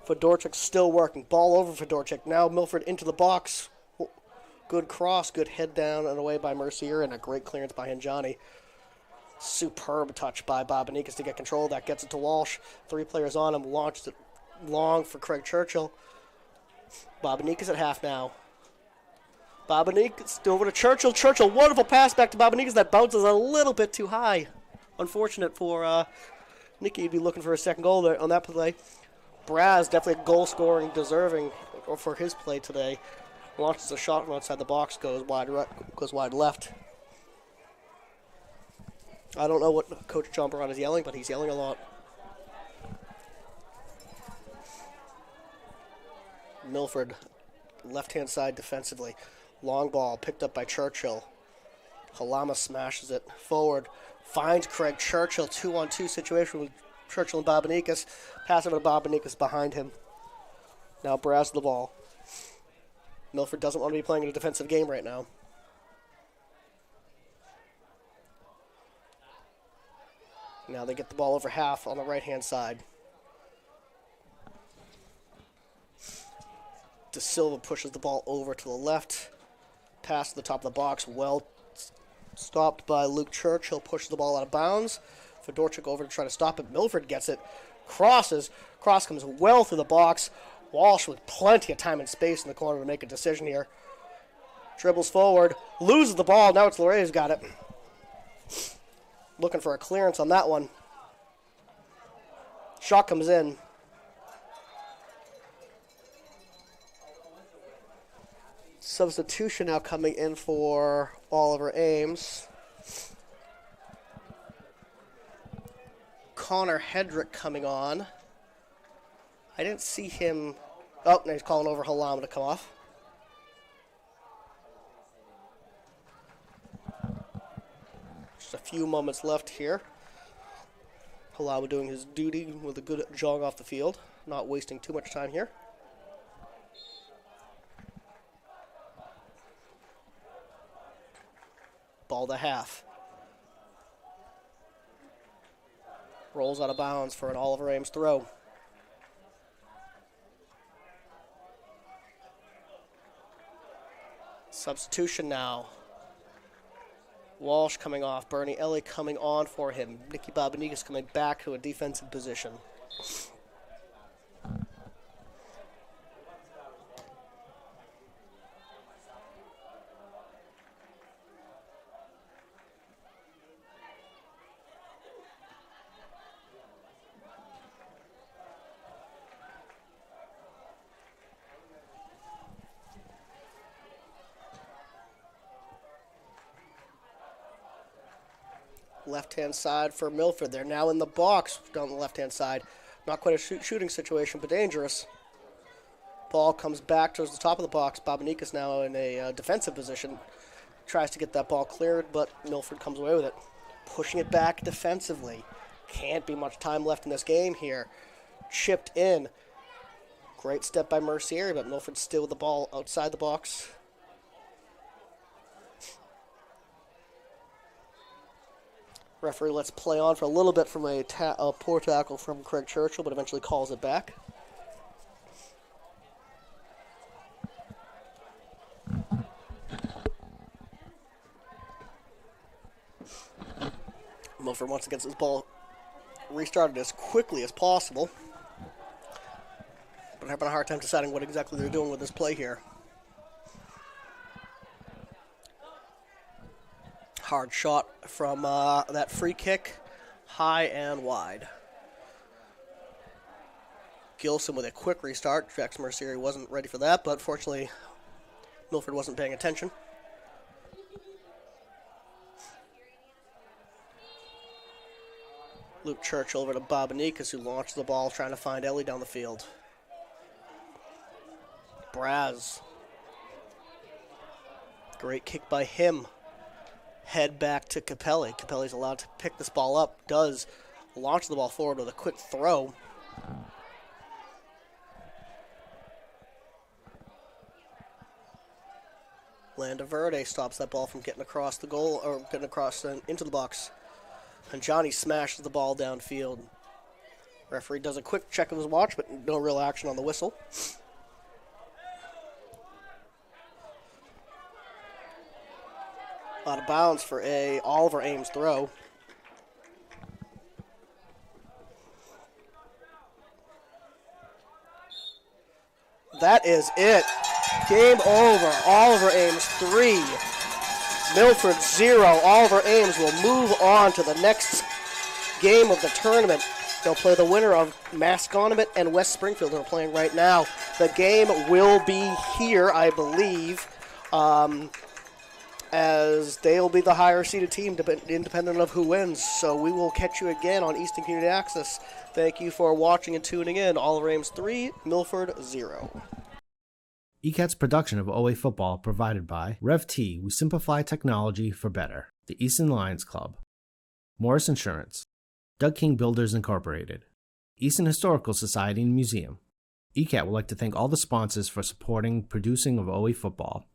S4: Fedorchik still working. Ball over Fedorchik. Now Milford into the box. Good cross, good head down and away by Mercier, and a great clearance by Hinjani. Superb touch by Babanikas to get control of that. Gets it to Walsh. 3 players on him. Launched it long for Craig Churchill. Babanikas at half now. Babanikas over to Churchill. Churchill, wonderful pass back to Babanikas. That bounces a little bit too high. Unfortunate for Nicky. He'd be looking for a second goal there on that play. Braz, definitely a goal-scoring deserving for his play today. Launches a shot from outside the box, goes wide left. I don't know what Coach John Barron is yelling, but he's yelling a lot. Milford, left-hand side defensively. Long ball picked up by Churchill. Halama smashes it forward. Finds Craig Churchill. 2-on-2 situation with Churchill and Babanikas. Pass over to Babanikas behind him. Now Braz the ball. Milford doesn't want to be playing in a defensive game right now. Now they get the ball over half on the right-hand side. De Silva pushes the ball over to the left. Pass to the top of the box. Well stopped by Luke Churchill. Pushes the ball out of bounds. Fedorchik over to try to stop it. Milford gets it. Crosses. Cross comes well through the box. Walsh with plenty of time and space in the corner to make a decision here. Dribbles forward. Loses the ball. Now it's Loray's got it. Looking for a clearance on that one. Shot comes in. Substitution now coming in for Oliver Ames. Connor Hedrick coming on. I didn't see him. Oh, now he's calling over Halama to come off. Just a few moments left here. Halama doing his duty with a good jog off the field. Not wasting too much time here. Ball to half. Rolls out of bounds for an Oliver Ames throw. Substitution now. Walsh coming off. Bernie Ellie coming on for him. Nicky Babanikas coming back to a defensive position. Left-hand side for Milford. They're now in the box down the left-hand side. Not quite a shooting situation, but dangerous. Ball comes back towards the top of the box. Babanikas now in a defensive position. Tries to get that ball cleared, but Milford comes away with it. Pushing it back defensively. Can't be much time left in this game here. Chipped in. Great step by Mercier, but Milford still with the ball outside the box. Referee lets play on for a little bit from a poor tackle from Craig Churchill, but eventually calls it back. Milford wants to get his ball restarted as quickly as possible, but having a hard time deciding what exactly they're doing with this play here. Hard shot from that free kick, high and wide. Gilson with a quick restart. Jackson Mercier wasn't ready for that, but fortunately Milford wasn't paying attention. Luke Churchill over to Bob Anikas, who launched the ball trying to find Ellie down the field. Braz. Great kick by him. Head back to Capelli. Capelli's allowed to pick this ball up. Does launch the ball forward with a quick throw. Landaverde stops that ball from getting across the goal, or getting across into the box. And Johnny smashes the ball downfield. Referee does a quick check of his watch, but no real action on the whistle. Out of bounds for a Oliver Ames throw. That is it. Game over. Oliver Ames 3. Milford 0. Oliver Ames will move on to the next game of the tournament. They'll play the winner of Masconomet and West Springfield, who are playing right now. The game will be here, I believe, as they'll be the higher seeded team, independent of who wins. So we will catch you again on Easton Community Access. Thank you for watching and tuning in. Oliver Ames 3, Milford 0.
S1: ECAT's production of OA football provided by RevT, we simplify technology for better. The Easton Lions Club. Morris Insurance. Doug King Builders Incorporated. Easton Historical Society and Museum. ECAT would like to thank all the sponsors for supporting producing of OA football.